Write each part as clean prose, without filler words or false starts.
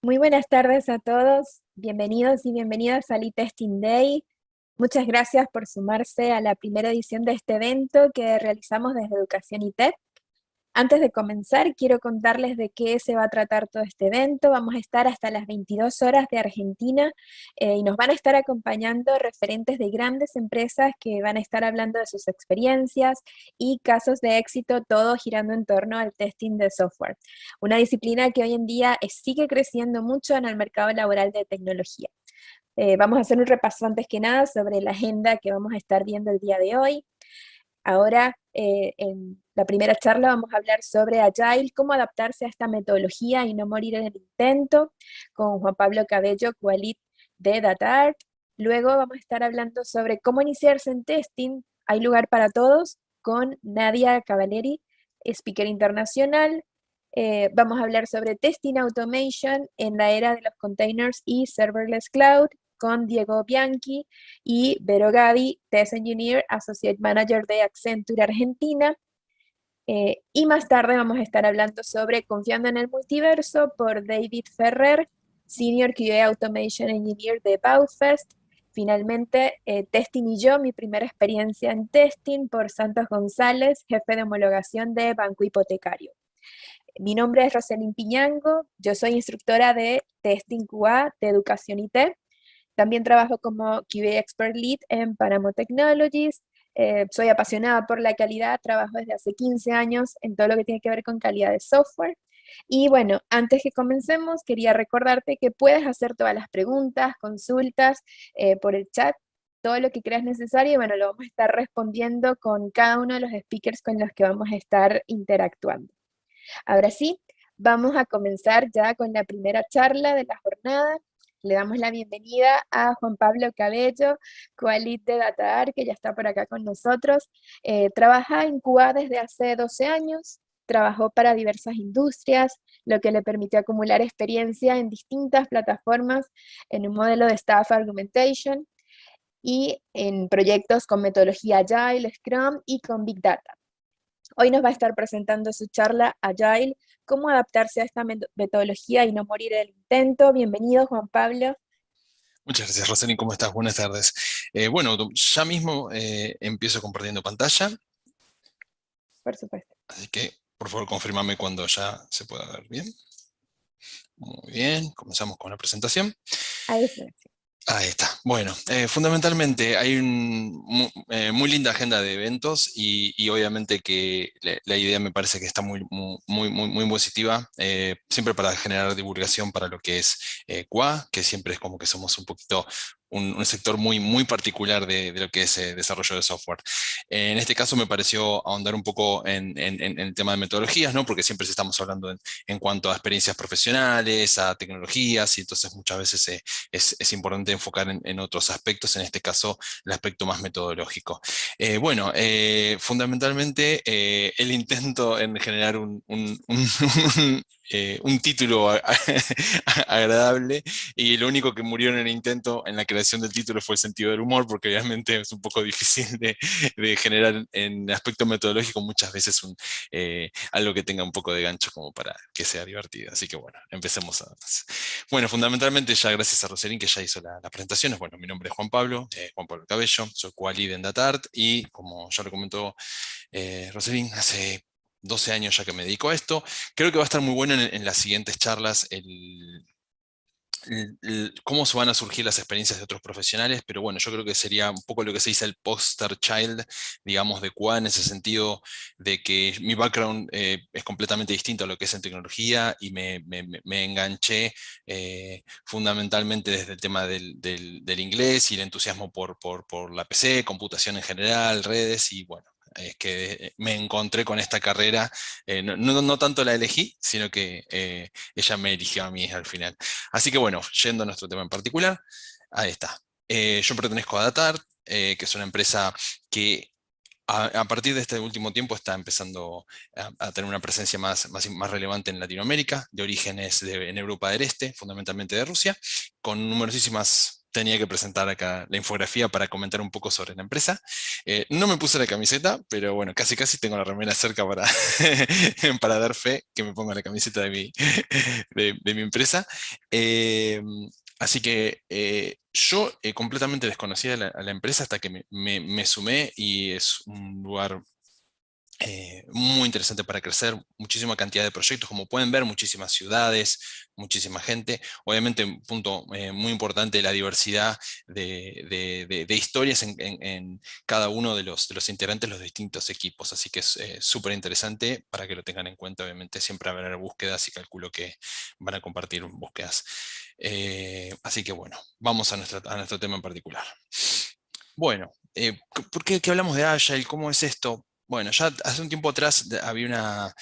Muy buenas tardes a todos, bienvenidos y bienvenidas al eTesting Day. Muchas gracias por sumarse a la primera edición de este evento que realizamos desde Educación ITEC. Antes de comenzar, quiero contarles de qué se va a tratar todo este evento. Vamos a estar hasta las 22 horas de Argentina y nos van a estar acompañando referentes de grandes empresas que van a estar hablando de sus experiencias y casos de éxito, todo girando en torno al testing de software. Una disciplina que hoy en día sigue creciendo mucho en el mercado laboral de tecnología. Vamos a hacer un repaso antes que nada sobre la agenda que vamos a estar viendo el día de hoy. Ahora, en la primera charla vamos a hablar sobre Agile, cómo adaptarse a esta metodología y no morir en el intento, con Juan Pablo Cabello, Qualit de DataArt. Luego vamos a estar hablando sobre cómo iniciarse en testing, hay lugar para todos, con Nadia Cavaleri, speaker internacional. Vamos a hablar sobre testing automation en la era de los containers y serverless cloud, con Diego Bianchi y Vero Gavi, Test Engineer, Associate Manager de Accenture Argentina. Y más tarde vamos a estar hablando sobre Confiando en el Multiverso por David Ferrer, Senior QA Automation Engineer de Baufest. Finalmente, Testing y yo, mi primera experiencia en testing por Santos González, jefe de homologación de Banco Hipotecario. Mi nombre es Roselyn Piñango, yo soy instructora de Testing QA de Educación IT. También trabajo como QA Expert Lead en Paramo Technologies. Soy apasionada por la calidad, trabajo desde hace 15 años en todo lo que tiene que ver con calidad de software. Y bueno, antes que comencemos, quería recordarte que puedes hacer todas las preguntas, consultas por el chat, todo lo que creas necesario, y bueno, lo vamos a estar respondiendo con cada uno de los speakers con los que vamos a estar interactuando. Ahora sí, vamos a comenzar ya con la primera charla de la jornada. Le damos la bienvenida a Juan Pablo Cabello, Coalit de DataArt, que ya está por acá con nosotros. Trabaja en Cuba desde hace 12 años, trabajó para diversas industrias, lo que le permitió acumular experiencia en distintas plataformas en un modelo de Staff Augmentation y en proyectos con metodología Agile, Scrum y con Big Data. Hoy nos va a estar presentando su charla Agile, cómo adaptarse a esta metodología y no morir en el intento. Bienvenido, Juan Pablo. Muchas gracias, Rosani. ¿Cómo estás? Buenas tardes. Bueno, ya mismo empiezo compartiendo pantalla, Por supuesto. así que por favor confírmame cuando ya se pueda ver bien. Muy bien, comenzamos con la presentación. A eso. Ahí está. Bueno, fundamentalmente hay muy linda agenda de eventos y obviamente que la idea me parece que está muy positiva, siempre para generar divulgación para lo que es QA, que siempre es como que somos un poquito un sector muy particular de lo que es desarrollo de software. En este caso me pareció ahondar un poco en el tema de metodologías, ¿no? Porque siempre estamos hablando en cuanto a experiencias profesionales, a tecnologías, y entonces muchas veces es importante enfocar en otros aspectos, en este caso el aspecto más metodológico. Bueno, fundamentalmente el intento en generar un título agradable, y lo único que murió en el intento, en la creación del título, fue el sentido del humor, porque obviamente es un poco difícil de generar en aspecto metodológico muchas veces algo que tenga un poco de gancho como para que sea divertido. Así que bueno, empecemos a... Bueno, fundamentalmente ya gracias a Roselín, que ya hizo las presentaciones. Bueno, mi nombre es Juan Pablo Cabello, soy QA en DataArt, y como ya lo comentó Roselín, hace 12 años ya que me dedico a esto. Creo que va a estar muy bueno en las siguientes charlas cómo se van a surgir las experiencias de otros profesionales, pero bueno, yo creo que sería un poco lo que se dice el poster child, digamos, de QA, en ese sentido de que mi background es completamente distinto a lo que es en tecnología, y me enganché fundamentalmente desde el tema del inglés y el entusiasmo por la PC, computación en general, redes, y bueno, es que me encontré con esta carrera, no tanto la elegí, sino que ella me eligió a mí al final. Así que bueno, yendo a nuestro tema en particular, ahí está. Yo pertenezco a Datar, que es una empresa que a partir de este último tiempo está empezando a tener una presencia más relevante en Latinoamérica, de orígenes en Europa del Este, fundamentalmente de Rusia, con numerosísimas tenía que presentar acá la infografía para comentar un poco sobre la empresa. No me puse la camiseta, pero bueno, casi casi tengo la remera cerca para, para dar fe que me ponga la camiseta de mi empresa. Eh, Así que yo completamente desconocía a la empresa hasta que me sumé, y es un lugar muy interesante para crecer, muchísima cantidad de proyectos, como pueden ver, muchísimas ciudades, muchísima gente. Obviamente, un punto muy importante, la diversidad de historias en cada uno de los integrantes de los distintos equipos. Así que es súper interesante para que lo tengan en cuenta. Obviamente siempre va a haber búsquedas y calculo que van a compartir búsquedas. Así que bueno, vamos a nuestro tema en particular. Bueno, ¿por qué, qué hablamos de Agile? ¿Cómo es esto? Bueno, ya hace un tiempo atrás había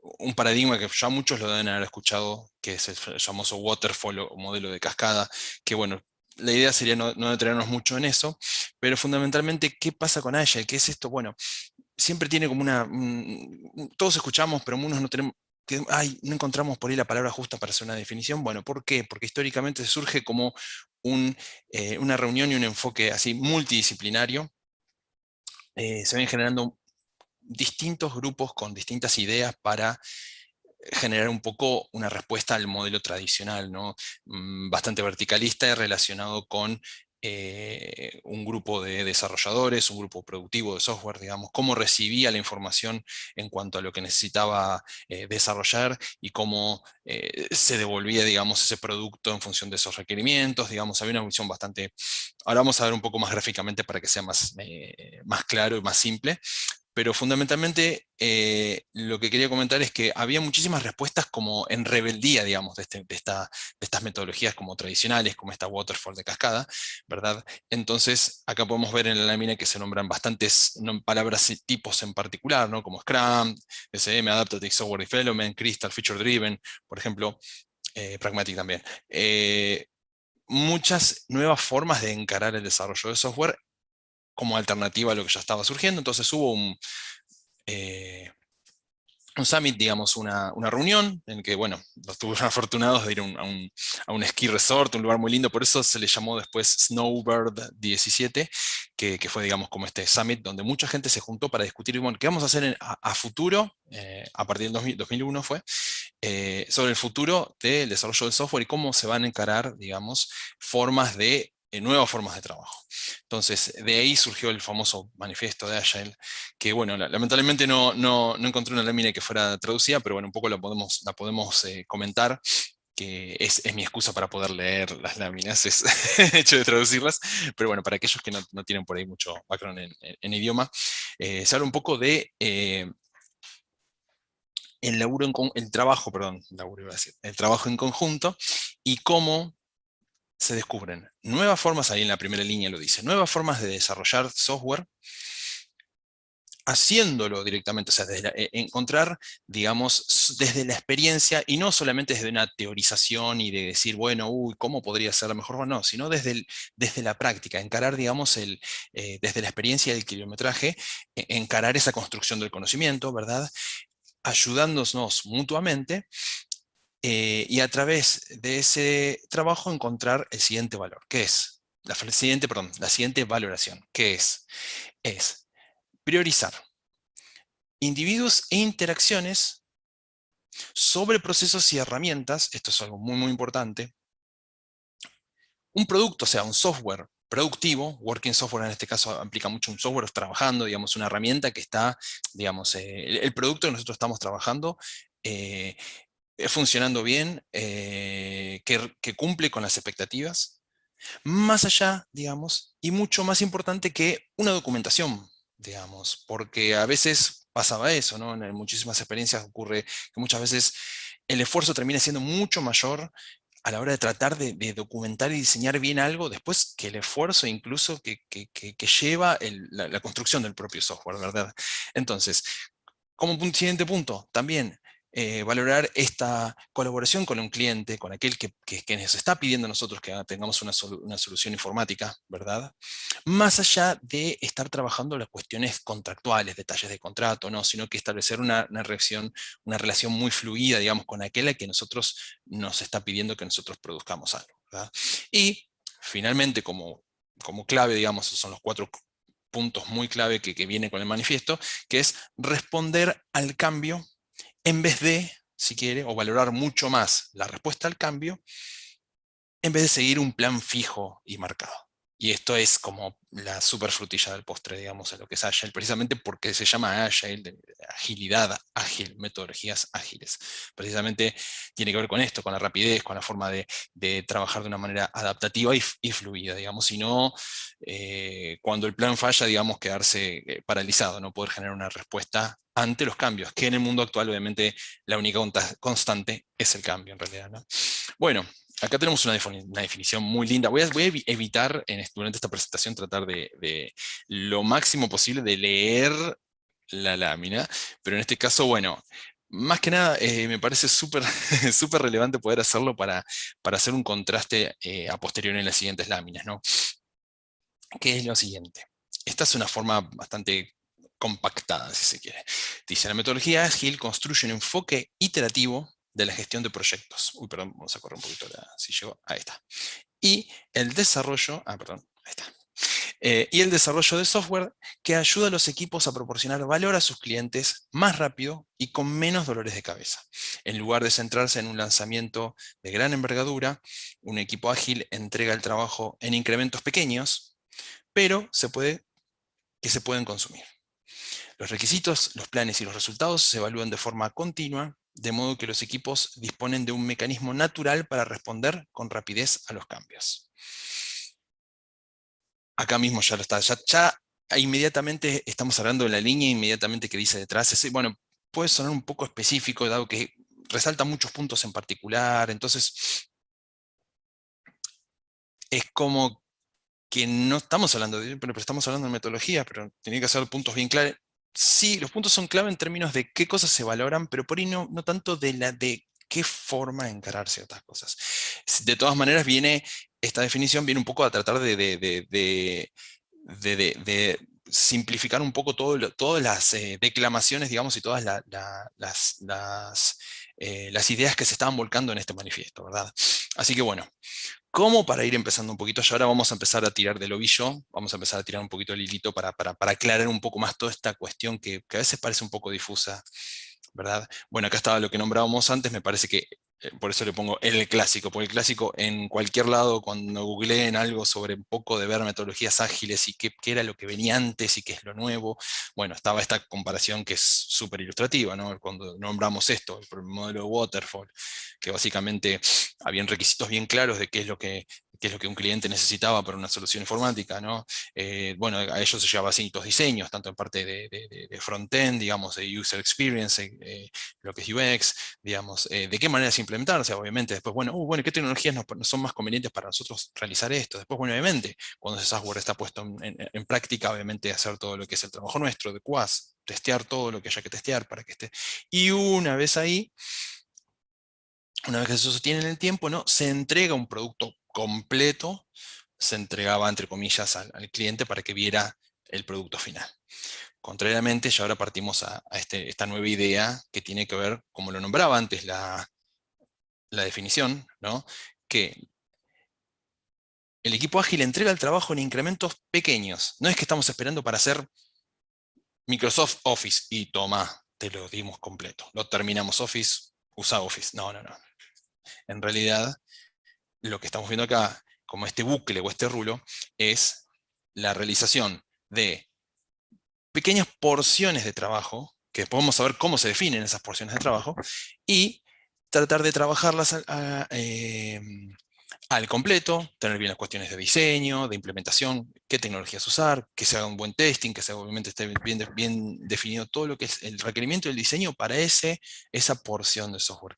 un paradigma que ya muchos lo deben haber escuchado, que es el famoso waterfall o modelo de cascada, que bueno, la idea sería no detenernos mucho en eso, pero fundamentalmente, ¿qué pasa con Agile? ¿Qué es esto? Bueno, siempre tiene como todos escuchamos, pero unos no tenemos, ay, no encontramos por ahí la palabra justa para hacer una definición. Bueno, ¿por qué? Porque históricamente surge como una reunión y un enfoque así multidisciplinario. Se ven generando distintos grupos con distintas ideas para generar un poco una respuesta al modelo tradicional, ¿no? Bastante verticalista y relacionado con un grupo de desarrolladores, un grupo productivo de software, digamos, cómo recibía la información en cuanto a lo que necesitaba desarrollar, y cómo se devolvía, digamos, ese producto en función de esos requerimientos. Digamos, había una visión bastante... Ahora vamos a ver un poco más gráficamente para que sea más claro y más simple, pero fundamentalmente lo que quería comentar es que había muchísimas respuestas como en rebeldía, digamos, de estas metodologías como tradicionales, como esta waterfall de cascada, ¿verdad? Entonces, acá podemos ver en la lámina que se nombran bastantes palabras y tipos en particular, ¿no? Como Scrum, SM, Adaptive Software Development, Crystal, Feature Driven, por ejemplo, Pragmatic también. Muchas nuevas formas de encarar el desarrollo de software como alternativa a lo que ya estaba surgiendo. Entonces hubo eh, un summit, digamos, una reunión en que, bueno, los tuvieron afortunados de ir a un ski resort, un lugar muy lindo. Por eso se le llamó después Snowbird 17, que fue, digamos, como este summit donde mucha gente se juntó para discutir, bueno, qué vamos a hacer a futuro, a partir del 2001 fue, sobre el futuro del desarrollo del software y cómo se van a encarar, digamos, nuevas formas de trabajo. Entonces, de ahí surgió el famoso manifiesto de Agile, que bueno, lamentablemente no encontré una lámina que fuera traducida, pero bueno, un poco la podemos comentar, que es mi excusa para poder leer las láminas, es el hecho de traducirlas. Pero bueno, para aquellos que no tienen por ahí mucho background en idioma, se habla un poco de el trabajo, perdón, laburo iba a decir, el trabajo en conjunto, y cómo se descubren nuevas formas, ahí en la primera línea lo dice, nuevas formas de desarrollar software, haciéndolo directamente, o sea, encontrar, digamos, desde la experiencia, y no solamente desde una teorización y de decir, bueno, uy, ¿cómo podría ser la mejor? No, sino desde la práctica, encarar, digamos, desde la experiencia del kilometraje, encarar esa construcción del conocimiento, ¿verdad? Ayudándonos mutuamente, y a través de ese trabajo encontrar el siguiente valor, que es, la siguiente valoración, que es priorizar individuos e interacciones sobre procesos y herramientas. Esto es algo muy importante. Un producto, o sea, un software productivo, working software en este caso aplica mucho un software trabajando, digamos, una herramienta que está, digamos, el producto que nosotros estamos trabajando, eh, funcionando bien, que cumple con las expectativas, más allá, digamos, y mucho más importante que una documentación, digamos, porque a veces pasaba eso, ¿no? En muchísimas experiencias ocurre que muchas veces el esfuerzo termina siendo mucho mayor a la hora de tratar de documentar y diseñar bien algo, después que el esfuerzo incluso que lleva la construcción del propio software, ¿verdad? Entonces, como siguiente punto, también valorar esta colaboración con un cliente, con aquel que nos está pidiendo a nosotros que tengamos una solución informática, ¿verdad? Más allá de estar trabajando las cuestiones contractuales, detalles de contrato, no, sino que establecer una relación muy fluida, digamos, con aquel a que nosotros nos está pidiendo que nosotros produzcamos algo, ¿verdad? Y finalmente como clave, digamos, son los 4 puntos muy clave que vienen con el manifiesto, que es responder al cambio en vez de, si quiere, o valorar mucho más la respuesta al cambio, en vez de seguir un plan fijo y marcado. Y esto es como la super frutilla del postre, digamos, a lo que es Agile, precisamente porque se llama Agile, de agilidad ágil, metodologías ágiles. Precisamente tiene que ver con esto, con la rapidez, con la forma de trabajar de una manera adaptativa y fluida, digamos, y no cuando el plan falla, digamos, quedarse paralizado, no poder generar una respuesta ante los cambios, que en el mundo actual, obviamente, la única constante es el cambio, en realidad, ¿no? Bueno, acá tenemos una definición muy linda. Voy a evitar durante esta presentación tratar de lo máximo posible de leer la lámina, pero en este caso, bueno, más que nada me parece súper súper relevante poder hacerlo para hacer un contraste a posteriori en las siguientes láminas, ¿no? Que es lo siguiente. Esta es una forma bastante compactada, si se quiere. Dice, la metodología ágil construye un enfoque iterativo de la gestión de proyectos. Uy, perdón, vamos a correr un poquito si llego. Ahí está. Y el desarrollo, perdón, ahí está. Y el desarrollo de software que ayuda a los equipos a proporcionar valor a sus clientes más rápido y con menos dolores de cabeza. En lugar de centrarse en un lanzamiento de gran envergadura, un equipo ágil entrega el trabajo en incrementos pequeños, pero que se pueden consumir. Los requisitos, los planes y los resultados se evalúan de forma continua, de modo que los equipos disponen de un mecanismo natural para responder con rapidez a los cambios. Acá mismo ya lo está, ya inmediatamente estamos hablando de la línea inmediatamente que dice detrás. Bueno, puede sonar un poco específico, dado que resalta muchos puntos en particular, entonces es como que no estamos hablando pero estamos hablando de metodología, pero tiene que ser puntos bien claros. Sí, los puntos son clave en términos de qué cosas se valoran, pero por ahí no tanto de qué forma encarar ciertas cosas. De todas maneras, esta definición viene un poco a tratar de simplificar un poco todas las declamaciones, digamos, y todas las ideas que se estaban volcando en este manifiesto, ¿verdad? Así que bueno, como para ir empezando un poquito, ya ahora vamos a empezar a tirar del ovillo, vamos a empezar a tirar un poquito el hilito para aclarar un poco más toda esta cuestión que a veces parece un poco difusa, ¿verdad? Bueno, acá estaba lo que nombrábamos antes, me parece que por eso le pongo el clásico, porque el clásico en cualquier lado, cuando googleen algo sobre un poco de ver metodologías ágiles y qué era lo que venía antes y qué es lo nuevo, bueno, estaba esta comparación que es súper ilustrativa, ¿no? Cuando nombramos esto, el modelo de Waterfall, que básicamente habían requisitos bien claros de qué es lo que un cliente necesitaba para una solución informática, ¿no? Bueno, a ellos se llevaba distintos diseños, tanto en parte de front-end, digamos, de user experience, lo que es UX, digamos, de qué manera se implementarse, obviamente. Después, bueno, ¿qué tecnologías nos son más convenientes para nosotros realizar esto? Después, bueno, obviamente, cuando ese software está puesto en práctica, obviamente hacer todo lo que es el trabajo nuestro de QAS, testear todo lo que haya que testear para que esté. Y una vez ahí, una vez que se sostiene en el tiempo, ¿no? Se entrega un producto completo, se entregaba entre comillas al cliente para que viera el producto final. Contrariamente, ya ahora partimos a esta nueva idea que tiene que ver, como lo nombraba antes la definición, ¿no? Que el equipo ágil entrega el trabajo en incrementos pequeños. No es que estamos esperando para hacer Microsoft Office y toma, te lo dimos completo. Lo terminamos Office, usa Office. No. En realidad, lo que estamos viendo acá, como este bucle o este rulo, es la realización de pequeñas porciones de trabajo, que después vamos a ver cómo se definen esas porciones de trabajo, y tratar de trabajarlas al completo, tener bien las cuestiones de diseño, de implementación, qué tecnologías usar, que se haga un buen testing, que obviamente esté bien definido todo lo que es el requerimiento del diseño para esa porción de software.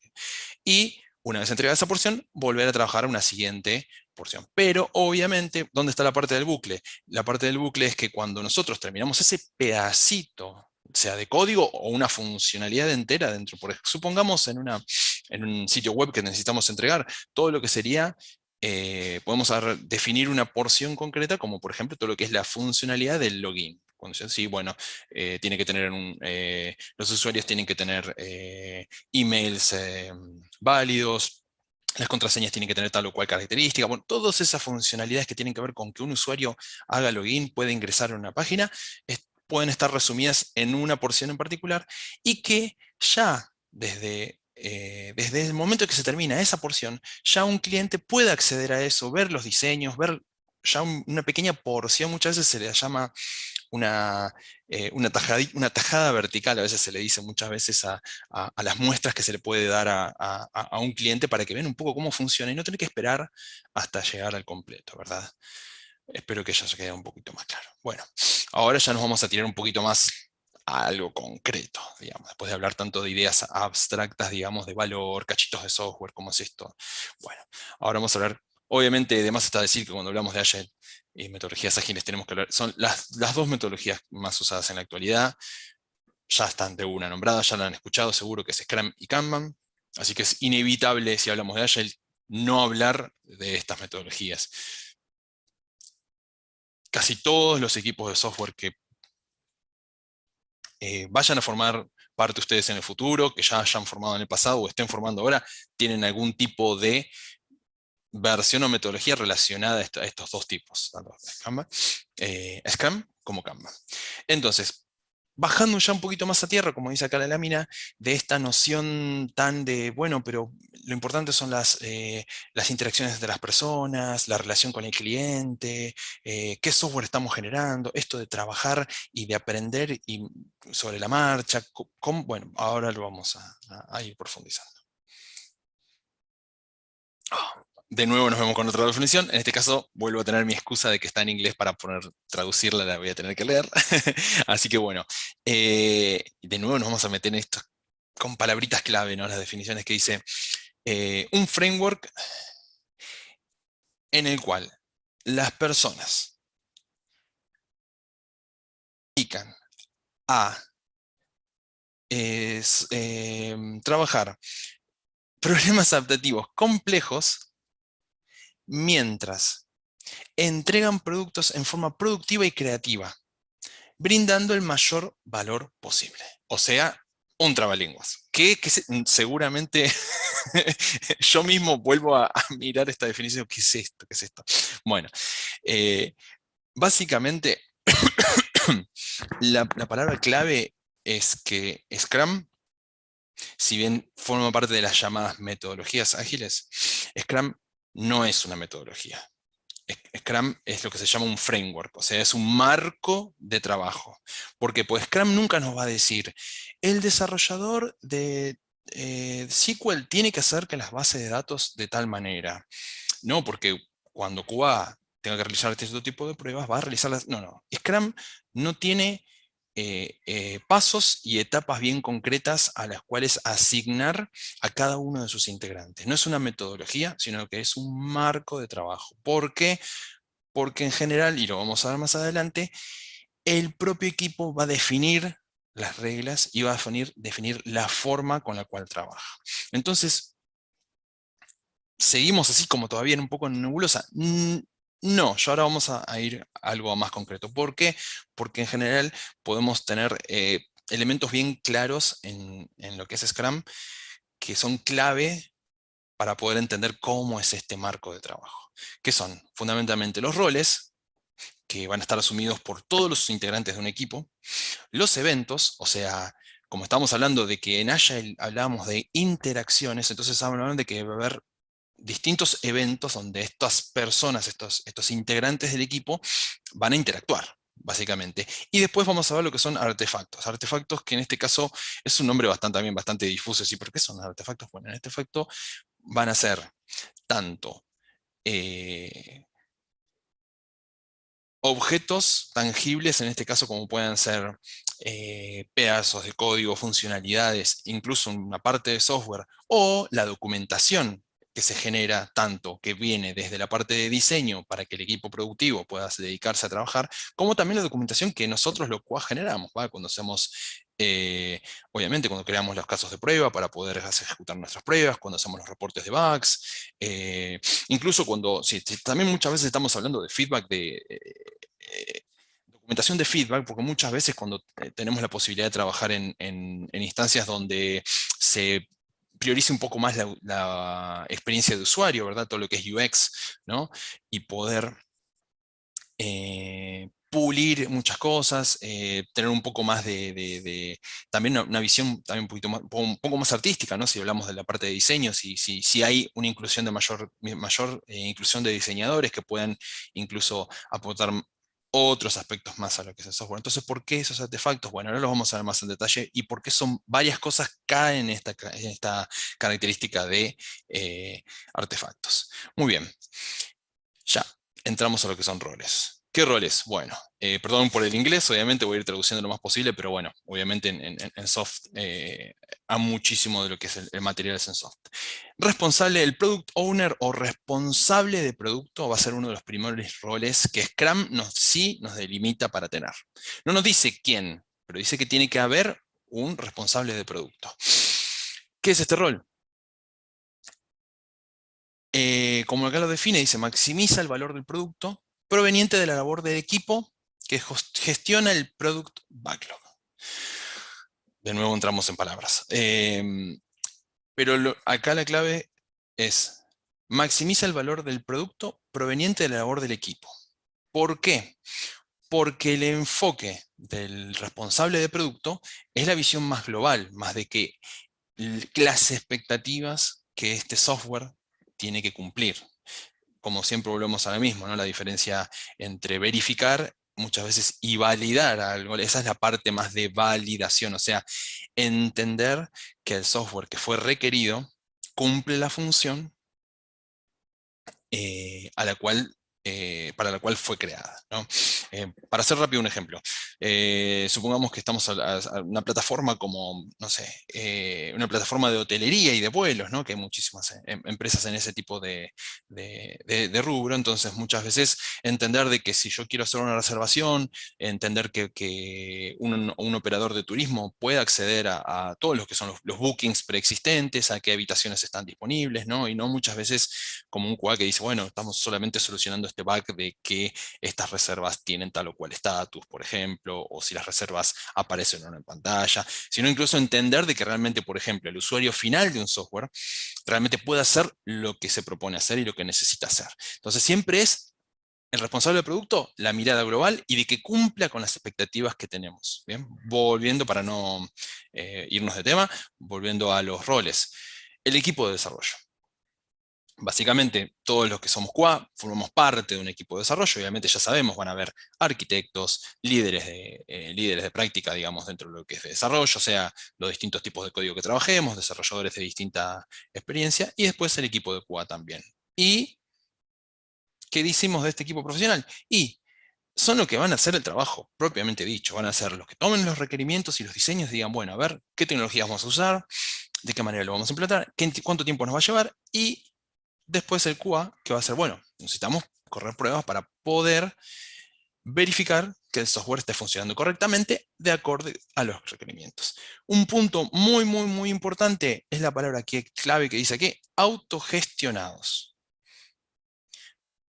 Y una vez entregada esa porción, volver a trabajar una siguiente porción. Pero obviamente, ¿dónde está la parte del bucle? La parte del bucle es que cuando nosotros terminamos ese pedacito, sea de código o una funcionalidad entera dentro, supongamos en un sitio web que necesitamos entregar, todo lo que sería, podemos definir una porción concreta, como por ejemplo todo lo que es la funcionalidad del login. Sí, bueno, tiene que tener los usuarios tienen que tener emails válidos, las contraseñas tienen que tener tal o cual característica. Bueno, todas esas funcionalidades que tienen que ver con que un usuario haga login, puede ingresar a una página, pueden estar resumidas en una porción en particular, y que ya desde el momento que se termina esa porción, ya un cliente puede acceder a eso, ver los diseños, ver ya una pequeña porción. Muchas veces se le llama una tajada vertical, a veces se le dice muchas veces a las muestras que se le puede dar a un cliente, para que vean un poco cómo funciona y no tener que esperar hasta llegar al completo, ¿verdad? Espero que ya se quede un poquito más claro. Bueno, ahora ya nos vamos a tirar un poquito más a algo concreto, digamos, después de hablar tanto de ideas abstractas, digamos, de valor, cachitos de software, cómo es esto. Bueno, ahora vamos a hablar, obviamente, además está decir que cuando hablamos de Agile y metodologías ágiles tenemos que hablar, son las dos metodologías más usadas en la actualidad, ya están de una nombrada, ya la han escuchado seguro, que es Scrum y Kanban, así que es inevitable, si hablamos de Agile, no hablar de estas metodologías. Casi todos los equipos de software que vayan a formar parte ustedes en el futuro, que ya hayan formado en el pasado o estén formando ahora, tienen algún tipo de versión o metodología relacionada a estos dos tipos, tanto Scrum como Kanban. Entonces, bajando ya un poquito más a tierra, como dice acá la lámina, de esta noción tan de, bueno, pero lo importante son las interacciones entre las personas, la relación con el cliente, qué software estamos generando, esto de trabajar y de aprender sobre la marcha. Bueno, ahora lo vamos a ir profundizando. De nuevo nos vemos con otra definición. En este caso vuelvo a tener mi excusa de que está en inglés para traducirla, la voy a tener que leer. Así que bueno, de nuevo nos vamos a meter en esto con palabritas clave, ¿no? Las definiciones que dice un framework en el cual las personas dedican a trabajar problemas adaptativos complejos mientras entregan productos en forma productiva y creativa, brindando el mayor valor posible. O sea, un trabalenguas. Seguramente yo mismo vuelvo a mirar esta definición. ¿Qué es esto? ¿Qué es esto? Bueno, básicamente la palabra clave es que Scrum, si bien forma parte de las llamadas metodologías ágiles, Scrum no es una metodología. Scrum es lo que se llama un framework, o sea, es un marco de trabajo. Porque pues Scrum nunca nos va a decir, el desarrollador de SQL tiene que hacer que las bases de datos de tal manera. No, porque cuando QA tenga que realizar este tipo de pruebas, va a realizarlas. No, no. Scrum no tiene pasos y etapas bien concretas a las cuales asignar a cada uno de sus integrantes. No es una metodología, sino que es un marco de trabajo. ¿Por qué? Porque en general, y lo vamos a ver más adelante, el propio equipo va a definir las reglas y va a definir la forma con la cual trabaja. Entonces, ¿seguimos así como todavía un poco nebulosa? No, yo ahora vamos a ir a algo más concreto. ¿Por qué? Porque en general podemos tener elementos bien claros en lo que es Scrum, que son clave para poder entender cómo es este marco de trabajo. Que son fundamentalmente los roles, que van a estar asumidos por todos los integrantes de un equipo, los eventos, o sea, como estamos hablando de que en Agile hablamos de interacciones, entonces hablamos de que va a haber distintos eventos donde estas personas, estos integrantes del equipo, van a interactuar, básicamente. Y después vamos a ver lo que son artefactos. Artefactos que en este caso es un nombre también bastante difuso. ¿Sí? ¿Por qué son artefactos? Bueno, en este efecto van a ser tanto objetos tangibles, en este caso como puedan ser pedazos de código, funcionalidades, incluso una parte de software, o la documentación que se genera tanto que viene desde la parte de diseño para que el equipo productivo pueda dedicarse a trabajar, como también la documentación que nosotros lo cual generamos, ¿va? Cuando hacemos, obviamente cuando creamos los casos de prueba para poder ejecutar nuestras pruebas, cuando hacemos los reportes de bugs, incluso cuando, sí, también muchas veces estamos hablando de feedback documentación de feedback, porque muchas veces cuando tenemos la posibilidad de trabajar en instancias donde se priorice un poco más la experiencia de usuario, ¿verdad? Todo lo que es UX, ¿no? Y poder pulir muchas cosas, tener un poco más también una visión también un poco más artística, ¿no? Si hablamos de la parte de diseño, si hay una inclusión de mayor inclusión de diseñadores que puedan incluso aportar otros aspectos más a lo que es el software. Entonces, ¿por qué esos artefactos? Bueno, ahora los vamos a ver más en detalle y por qué son varias cosas caen en esta característica de artefactos. Muy bien. Ya, entramos a lo que son roles. ¿Qué roles? Bueno, perdón por el inglés, obviamente voy a ir traduciendo lo más posible, pero bueno, obviamente en soft a muchísimo de lo que es el material es en soft. Responsable, el product owner o responsable de producto va a ser uno de los primeros roles que Scrum sí nos delimita para tener. No nos dice quién, pero dice que tiene que haber un responsable de producto. ¿Qué es este rol? Como acá lo define, dice, maximiza el valor del producto proveniente de la labor del equipo que gestiona el Product Backlog. De nuevo entramos en palabras. Pero acá la clave es, maximiza el valor del producto proveniente de la labor del equipo. ¿Por qué? Porque el enfoque del responsable de producto es la visión más global, más de que las expectativas que este software tiene que cumplir. Como siempre volvemos a lo mismo, ¿no? La diferencia entre verificar muchas veces y validar algo. Esa es la parte más de validación, o sea, entender que el software que fue requerido cumple la función a la cual, para la cual fue creada, ¿no? Para hacer rápido un ejemplo, supongamos que estamos a una plataforma como, no sé, una plataforma de hotelería y de vuelos, ¿no? Que hay muchísimas empresas en ese tipo de rubro, entonces muchas veces entender de que si yo quiero hacer una reservación, entender que un operador de turismo puede acceder a todos los que son los bookings preexistentes, a qué habitaciones están disponibles, ¿no? Y no muchas veces como un QA que dice, bueno, estamos solamente solucionando este bug de que estas reservas tienen tal o cual estatus, por ejemplo, o si las reservas aparecen o no en pantalla, sino incluso entender de que realmente, por ejemplo, el usuario final de un software realmente puede hacer lo que se propone hacer y lo que necesita hacer. Entonces siempre es el responsable del producto, la mirada global y de que cumpla con las expectativas que tenemos. ¿Bien? Volviendo para no irnos de tema, volviendo a los roles. El equipo de desarrollo. Básicamente, todos los que somos QA formamos parte de un equipo de desarrollo. Obviamente ya sabemos, van a haber arquitectos, líderes de práctica, digamos, dentro de lo que es de desarrollo, o sea, los distintos tipos de código que trabajemos, desarrolladores de distinta experiencia, y después el equipo de QA también. ¿Y qué decimos de este equipo profesional? Y son los que van a hacer el trabajo propiamente dicho, van a ser los que tomen los requerimientos y los diseños y digan, bueno, a ver, ¿qué tecnologías vamos a usar? ¿De qué manera lo vamos a implantar? ¿Cuánto tiempo nos va a llevar? Y después el QA, que va a ser, bueno, necesitamos correr pruebas para poder verificar que el software esté funcionando correctamente de acuerdo a los requerimientos. Un punto muy, muy, muy importante es la palabra clave que dice aquí, autogestionados.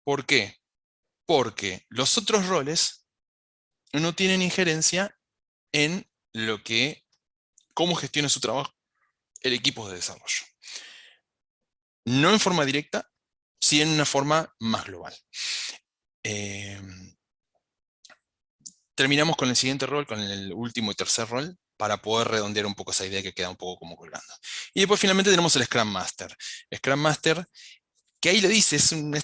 ¿Por qué? Porque los otros roles no tienen injerencia en cómo gestiona su trabajo el equipo de desarrollo. No en forma directa, sí en una forma más global. Terminamos con el siguiente rol, con el último y tercer rol, para poder redondear un poco esa idea que queda un poco como colgando. Y después finalmente tenemos el Scrum Master. Scrum Master, que ahí le dice,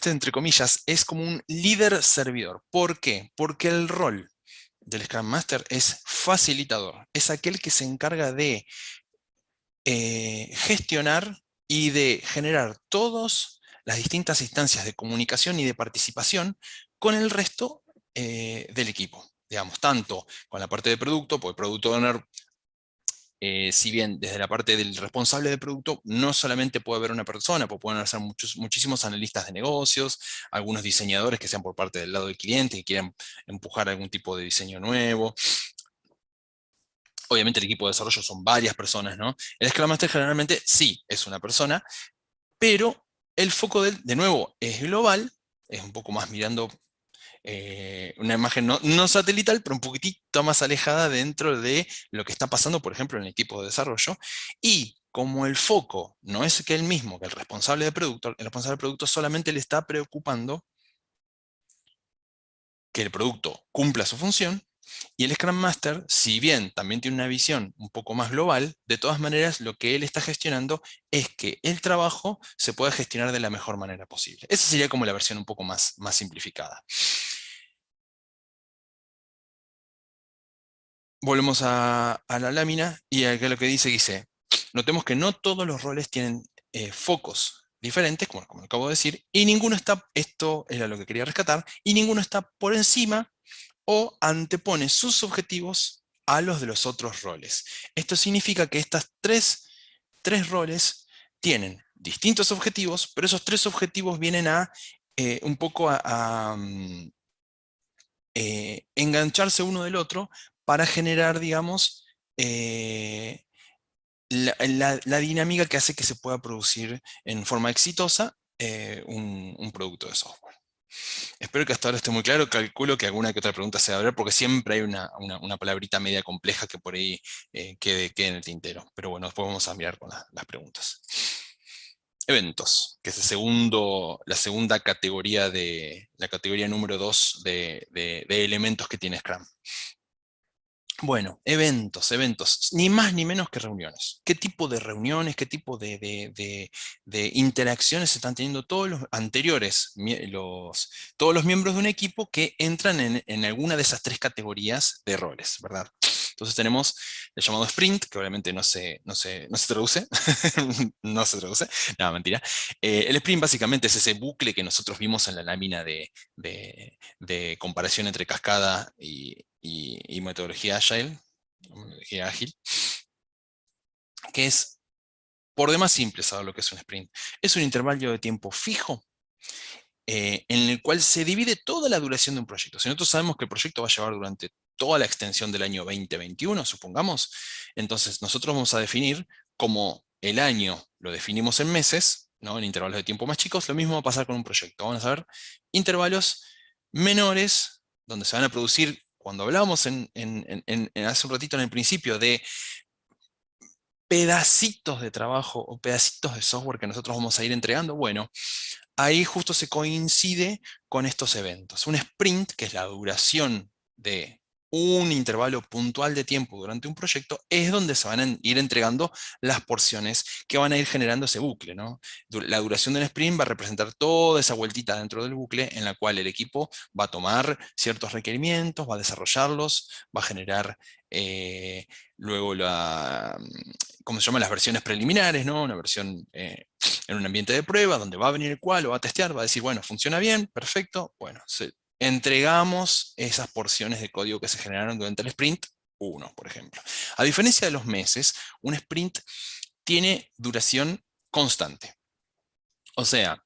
entre comillas, es como un líder servidor. ¿Por qué? Porque el rol del Scrum Master es facilitador. Es aquel que se encarga de gestionar y de generar todas las distintas instancias de comunicación y de participación con el resto del equipo. Digamos, tanto con la parte de producto, porque Product Owner, si bien desde la parte del responsable de producto, no solamente puede haber una persona, pues pueden ser muchísimos analistas de negocios, algunos diseñadores que sean por parte del lado del cliente, que quieran empujar algún tipo de diseño nuevo. Obviamente el equipo de desarrollo son varias personas, ¿no? El Scrum Master generalmente sí es una persona, pero el foco de nuevo, es global, es un poco más mirando una imagen no satelital, pero un poquitito más alejada dentro de lo que está pasando, por ejemplo, en el equipo de desarrollo, y como el foco no es que el mismo que el responsable de producto, el responsable de producto solamente le está preocupando que el producto cumpla su función, y el Scrum Master, si bien también tiene una visión un poco más global, de todas maneras lo que él está gestionando es que el trabajo se pueda gestionar de la mejor manera posible. Esa sería como la versión un poco más simplificada. Volvemos a la lámina y acá lo que dice, notemos que no todos los roles tienen focos diferentes, como acabo de decir, y ninguno está, esto era lo que quería rescatar, y ninguno está por encima o antepone sus objetivos a los de los otros roles. Esto significa que estas tres roles tienen distintos objetivos, pero esos tres objetivos vienen a un poco engancharse uno del otro para generar, digamos, la dinámica que hace que se pueda producir en forma exitosa un producto de software. Espero que hasta ahora esté muy claro. Calculo que alguna que otra pregunta se va a ver, porque siempre hay una palabrita media compleja que por ahí quede en el tintero. Pero bueno, después vamos a mirar con las preguntas. Eventos, que es la segunda categoría la categoría número 2 de elementos que tiene Scrum. Bueno, eventos, ni más ni menos que reuniones. ¿Qué tipo de reuniones, qué tipo de interacciones están teniendo todos los anteriores, todos los miembros de un equipo que entran en alguna de esas tres categorías de roles, ¿verdad? Entonces tenemos el llamado sprint, que obviamente no se traduce, no se traduce, no, mentira. El sprint básicamente es ese bucle que nosotros vimos en la lámina de comparación entre cascada y metodología Agile, metodología ágil, que es por demás simple saber lo que es un sprint. Es un intervalo de tiempo fijo en el cual se divide toda la duración de un proyecto. Si nosotros sabemos que el proyecto va a llevar durante toda la extensión del año 2021, supongamos, entonces nosotros vamos a definir como el año lo definimos en meses, ¿no? En intervalos de tiempo más chicos, lo mismo va a pasar con un proyecto. Vamos a ver intervalos menores, donde se van a producir, cuando hablábamos hace un ratito en el principio de pedacitos de trabajo o pedacitos de software que nosotros vamos a ir entregando, bueno, ahí justo se coincide con estos eventos. Un sprint, que es la duración de un intervalo puntual de tiempo durante un proyecto, es donde se van a ir entregando las porciones que van a ir generando ese bucle, ¿no? La duración del sprint va a representar toda esa vueltita dentro del bucle en la cual el equipo va a tomar ciertos requerimientos, va a desarrollarlos, va a generar luego ¿cómo se llama? Las versiones preliminares, ¿no? Una versión en un ambiente de prueba, donde va a venir el cual, lo va a testear, va a decir, bueno, funciona bien, perfecto, bueno, entregamos esas porciones de código que se generaron durante el sprint 1, por ejemplo. A diferencia de los meses, un sprint tiene duración constante. O sea,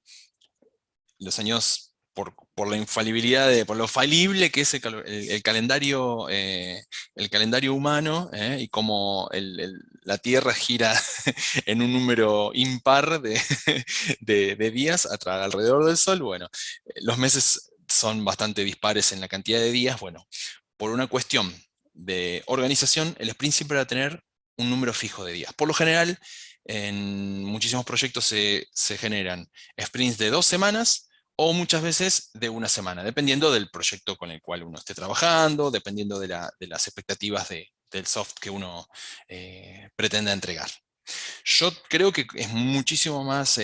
los años, por la infalibilidad, por lo falible que es el calendario humano, y como la Tierra gira en un número impar de días alrededor del Sol, bueno, los meses son bastante dispares en la cantidad de días, bueno, por una cuestión de organización, el sprint siempre va a tener un número fijo de días. Por lo general, en muchísimos proyectos se generan sprints de 2 semanas, o muchas veces de una semana, dependiendo del proyecto con el cual uno esté trabajando, dependiendo de las expectativas del soft que uno pretenda entregar. Yo creo que es muchísimo más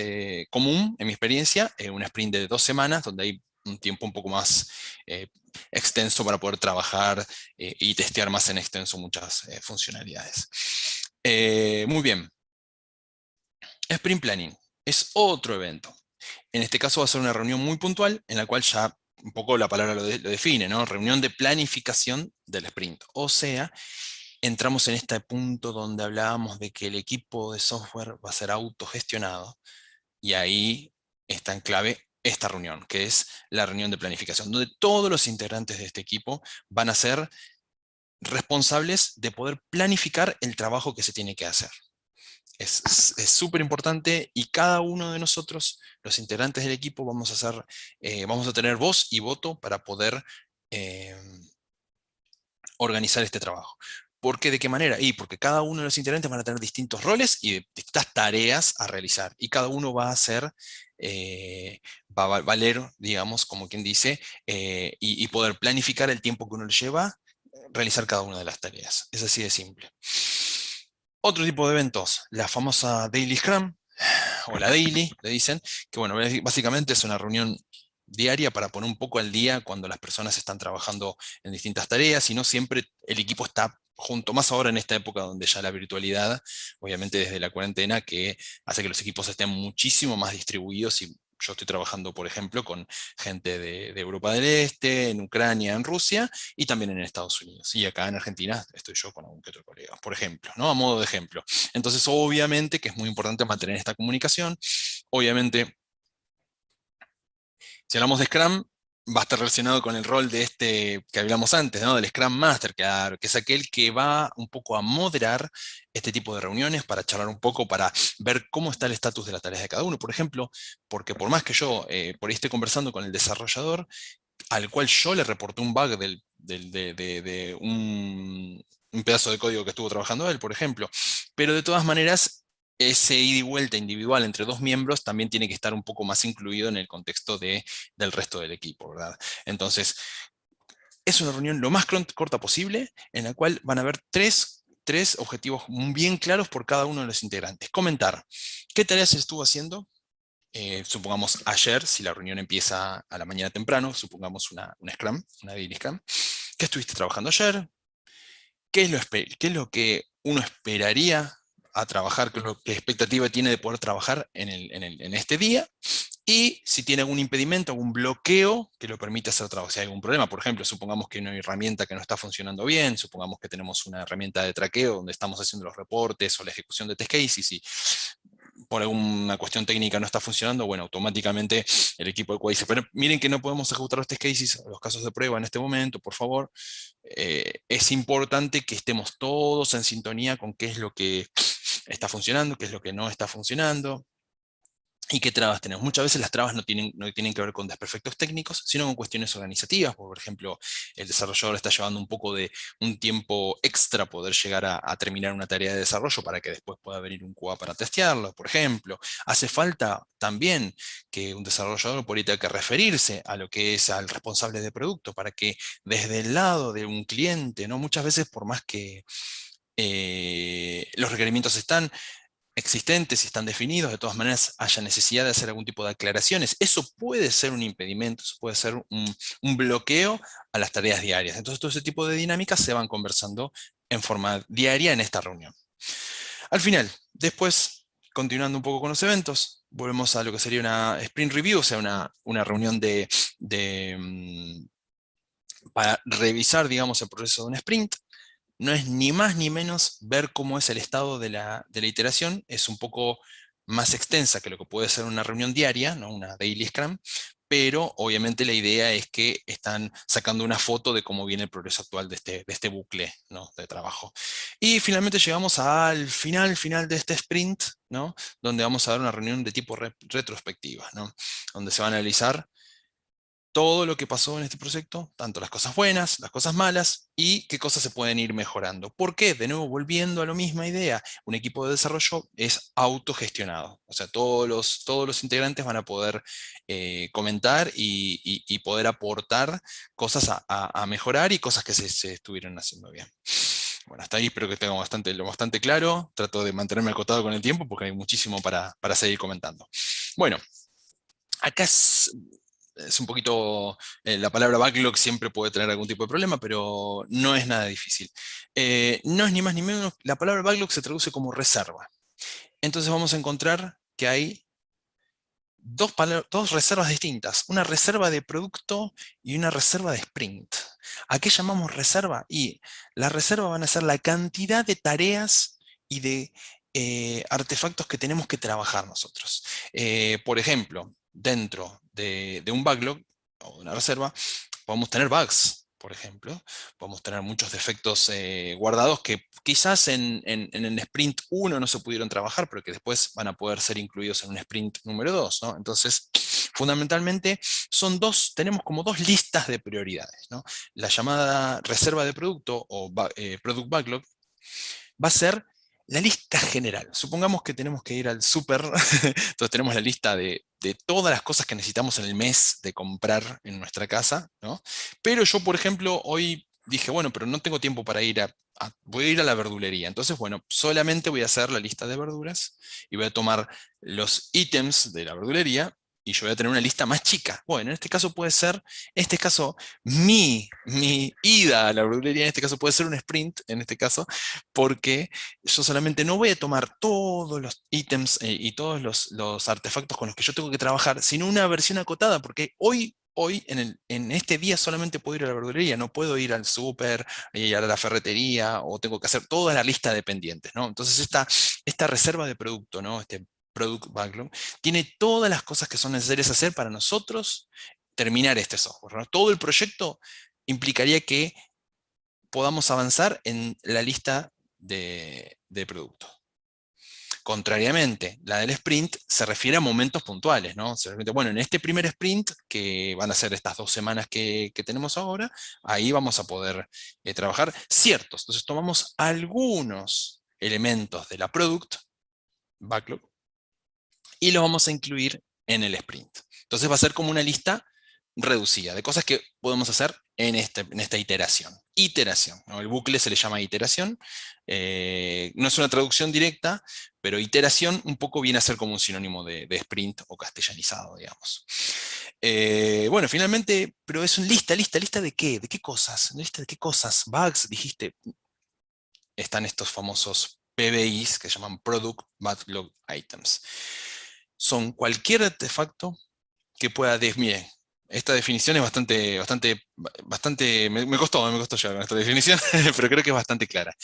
común, en mi experiencia, un sprint de 2 semanas, donde hay un tiempo un poco más extenso para poder trabajar y testear más en extenso muchas funcionalidades. Muy bien. Sprint Planning es otro evento. En este caso va a ser una reunión muy puntual, en la cual ya un poco la palabra lo define, ¿no? Reunión de planificación del sprint. O sea, entramos en este punto donde hablábamos de que el equipo de software va a ser autogestionado, y ahí está en clave esta reunión, que es la reunión de planificación, donde todos los integrantes de este equipo van a ser responsables de poder planificar el trabajo que se tiene que hacer. Es súper importante, y cada uno de nosotros, los integrantes del equipo, vamos a tener voz y voto para poder organizar este trabajo. ¿Por qué? ¿De qué manera? Y porque cada uno de los integrantes van a tener distintos roles y distintas tareas a realizar. Y cada uno va a hacer, va a valer, digamos, como quien dice, y poder planificar el tiempo que uno le lleva a realizar cada una de las tareas. Es así de simple. Otro tipo de eventos, la famosa Daily Scrum, o la Daily, le dicen, que bueno, básicamente es una reunión diaria para poner un poco al día cuando las personas están trabajando en distintas tareas y no siempre el equipo está junto, más ahora en esta época donde ya la virtualidad, obviamente desde la cuarentena, que hace que los equipos estén muchísimo más distribuidos y yo estoy trabajando, por ejemplo, con gente de Europa del Este, en Ucrania, en Rusia, y también en Estados Unidos. Y acá en Argentina estoy yo con algún que otro colega, por ejemplo, ¿no? A modo de ejemplo. Entonces, obviamente que es muy importante mantener esta comunicación. Obviamente, si hablamos de Scrum, va a estar relacionado con el rol de este que hablamos antes, ¿no? Del Scrum Master, que es aquel que va un poco a moderar este tipo de reuniones para charlar un poco, para ver cómo está el estatus de las tareas de cada uno, por ejemplo, porque por más que yo por ahí esté conversando con el desarrollador, al cual yo le reporté un bug de un pedazo de código que estuvo trabajando él, por ejemplo. Pero de todas maneras, ese ida y vuelta individual entre dos miembros también tiene que estar un poco más incluido en el contexto del resto del equipo, ¿verdad? Entonces, es una reunión lo más corta posible, en la cual van a haber tres objetivos bien claros por cada uno de los integrantes. Comentar qué tareas estuvo haciendo, supongamos ayer, si la reunión empieza a la mañana temprano, supongamos una Scrum, una Daily Scrum, ¿qué estuviste trabajando ayer? ¿Qué es lo que uno esperaría a trabajar? ¿Qué expectativa tiene de poder trabajar en este día? Y si tiene algún impedimento, algún bloqueo que lo permita hacer trabajo. Si hay algún problema, por ejemplo, supongamos que hay una herramienta que no está funcionando bien, supongamos que tenemos una herramienta de traqueo donde estamos haciendo los reportes o la ejecución de test cases y por alguna cuestión técnica no está funcionando, bueno, automáticamente el equipo de QA dice, pero miren que no podemos ejecutar los test cases, los casos de prueba en este momento, por favor. Es importante que estemos todos en sintonía con qué es lo que está funcionando, qué es lo que no está funcionando, y qué trabas tenemos. Muchas veces las trabas no tienen que ver con desperfectos técnicos, sino con cuestiones organizativas. Por ejemplo, el desarrollador está llevando un poco de un tiempo extra poder llegar a terminar una tarea de desarrollo para que después pueda venir un QA para testearlo, por ejemplo. Hace falta también que un desarrollador por ahí tenga que referirse a lo que es al responsable de producto para que desde el lado de un cliente, ¿no? Muchas veces por más que los requerimientos están existentes y están definidos, de todas maneras haya necesidad de hacer algún tipo de aclaraciones. Eso puede ser un impedimento, eso puede ser un bloqueo a las tareas diarias. Entonces todo ese tipo de dinámicas se van conversando en forma diaria en esta reunión. Al final, después, continuando un poco con los eventos, volvemos a lo que sería una sprint review, o sea, una reunión para revisar, digamos, el proceso de un sprint. No es ni más ni menos ver cómo es el estado de la iteración, es un poco más extensa que lo que puede ser una reunión diaria, ¿no? Una daily scrum, pero obviamente la idea es que están sacando una foto de cómo viene el progreso actual de este bucle, ¿no? De trabajo. Y finalmente llegamos al final de este sprint, ¿no? Donde vamos a dar una reunión de tipo retrospectiva, ¿no? Donde se va a analizar todo lo que pasó en este proyecto, tanto las cosas buenas, las cosas malas y qué cosas se pueden ir mejorando. ¿Por qué? De nuevo, volviendo a la misma idea, un equipo de desarrollo es autogestionado, o sea, todos los integrantes van a poder comentar y poder aportar cosas a mejorar y cosas que se estuvieron haciendo bien. Bueno, hasta ahí espero que tenga lo bastante claro. Trato de mantenerme acotado con el tiempo porque hay muchísimo para seguir comentando. Bueno, acá es un poquito, la palabra backlog siempre puede tener algún tipo de problema, pero no es nada difícil. No es ni más ni menos, la palabra backlog se traduce como reserva. Entonces vamos a encontrar que hay dos reservas distintas, una reserva de producto y una reserva de sprint. ¿A qué llamamos reserva? Y la reserva van a ser la cantidad de tareas y de artefactos que tenemos que trabajar nosotros. Por ejemplo, dentro de un backlog o de una reserva, podemos tener bugs, por ejemplo. Podemos tener muchos defectos guardados que quizás en el sprint 1 no se pudieron trabajar, pero que después van a poder ser incluidos en un sprint número 2, ¿no? Entonces, Fundamentalmente tenemos como dos listas de prioridades, ¿no? La llamada reserva de producto o product backlog va a ser la lista general. Supongamos que tenemos que ir al súper, entonces tenemos la lista de todas las cosas que necesitamos en el mes de comprar en nuestra casa, ¿no? Pero yo, por ejemplo, hoy dije, bueno, pero no tengo tiempo para voy a ir a la verdulería. Entonces, bueno, solamente voy a hacer la lista de verduras y voy a tomar los ítems de la verdulería y yo voy a tener una lista más chica. Bueno, en este caso puede ser, en este caso, mi ida a la verdulería, en este caso puede ser un sprint, en este caso, porque yo solamente no voy a tomar todos los ítems y todos los artefactos con los que yo tengo que trabajar, sino una versión acotada, porque hoy en este día solamente puedo ir a la verdulería, no puedo ir al súper, ir a la ferretería, o tengo que hacer toda la lista de pendientes, ¿no? Entonces esta reserva de producto, ¿no? Este product backlog, tiene todas las cosas que son necesarias hacer para nosotros terminar este software, ¿no? Todo el proyecto implicaría que podamos avanzar en la lista de producto. Contrariamente, la del sprint se refiere a momentos puntuales, ¿no? Bueno, en este primer sprint, que van a ser estas 2 semanas que tenemos ahora, ahí vamos a poder trabajar ciertos. Entonces tomamos algunos elementos de la product backlog y los vamos a incluir en el sprint. Entonces va a ser como una lista reducida de cosas que podemos hacer en esta iteración. Iteración, ¿no? El bucle se le llama iteración. No es una traducción directa, pero iteración un poco viene a ser como un sinónimo de sprint o castellanizado, digamos. Bueno, finalmente, pero es una lista ¿de qué? ¿De qué cosas? ¿Lista de qué cosas? Bugs, dijiste. Están estos famosos PBIs que se llaman Product Backlog Items. Son cualquier artefacto que pueda, mire, esta definición es bastante, me costó llegar con esta definición, pero creo que es bastante clara.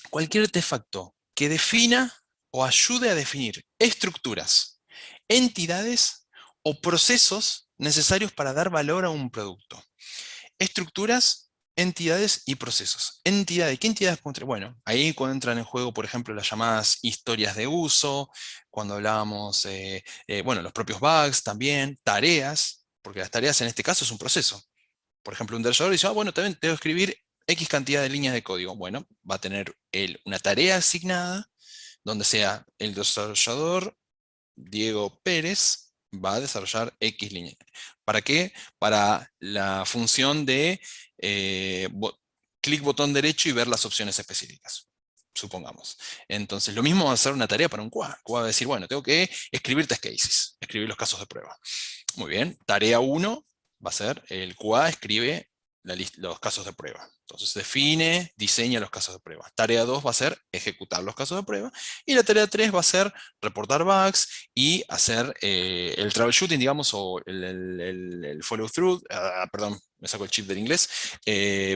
Cualquier artefacto que defina o ayude a definir estructuras, entidades o procesos necesarios para dar valor a un producto. Estructuras, entidades y procesos. Entidades, ¿qué entidades? Bueno, ahí cuando entran en juego, por ejemplo, las llamadas historias de uso, cuando hablábamos, bueno, los propios bugs también, tareas, porque las tareas en este caso es un proceso. Por ejemplo, un desarrollador dice, bueno, también tengo que escribir X cantidad de líneas de código. Bueno, va a tener una tarea asignada, donde sea el desarrollador Diego Pérez va a desarrollar X línea. ¿Para qué? Para la función de clic botón derecho y ver las opciones específicas, supongamos. Entonces, lo mismo va a ser una tarea para un QA. QA va a decir, bueno, tengo que escribir test cases, escribir los casos de prueba. Muy bien, tarea 1 va a ser, el QA escribe los casos de prueba. Entonces define, diseña los casos de prueba. Tarea 2 va a ser ejecutar los casos de prueba. Y la tarea 3 va a ser reportar bugs y hacer el troubleshooting, digamos, o el follow through. Perdón, me saco el chip del inglés.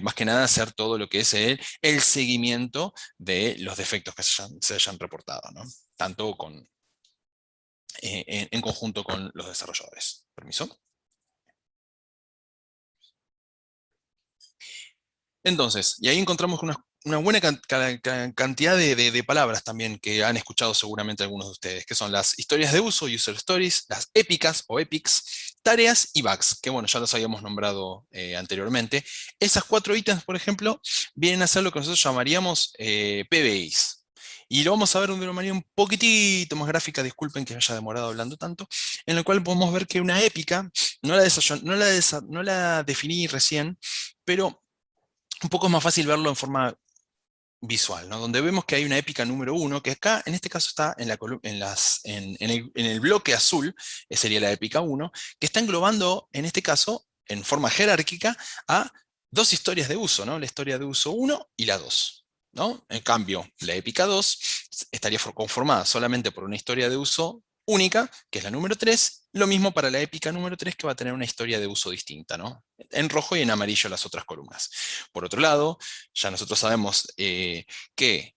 Más que nada hacer todo lo que es el seguimiento de los defectos que se hayan reportado, ¿no? Tanto en conjunto con los desarrolladores. Permiso. Entonces, y ahí encontramos una buena cantidad de palabras también que han escuchado seguramente algunos de ustedes, que son las historias de uso, user stories, las épicas o epics, tareas y bugs, que bueno, ya los habíamos nombrado anteriormente. Esas 4 ítems, por ejemplo, vienen a ser lo que nosotros llamaríamos PBIs. Y lo vamos a ver de una manera un poquitito más gráfica, disculpen que haya demorado hablando tanto, en la cual podemos ver que una épica, no la definí recién, pero un poco más fácil verlo en forma visual, ¿no? Donde vemos que hay una épica número 1, que acá en este caso está en el bloque azul, sería la épica 1, que está englobando en este caso, en forma jerárquica, a 2 historias de uso, ¿no? La historia de uso 1 y la 2. ¿No? En cambio, la épica 2 estaría conformada solamente por una historia de uso única, que es la número 3, lo mismo para la épica número 3, que va a tener una historia de uso distinta, ¿no? En rojo y en amarillo las otras columnas. Por otro lado, ya nosotros sabemos que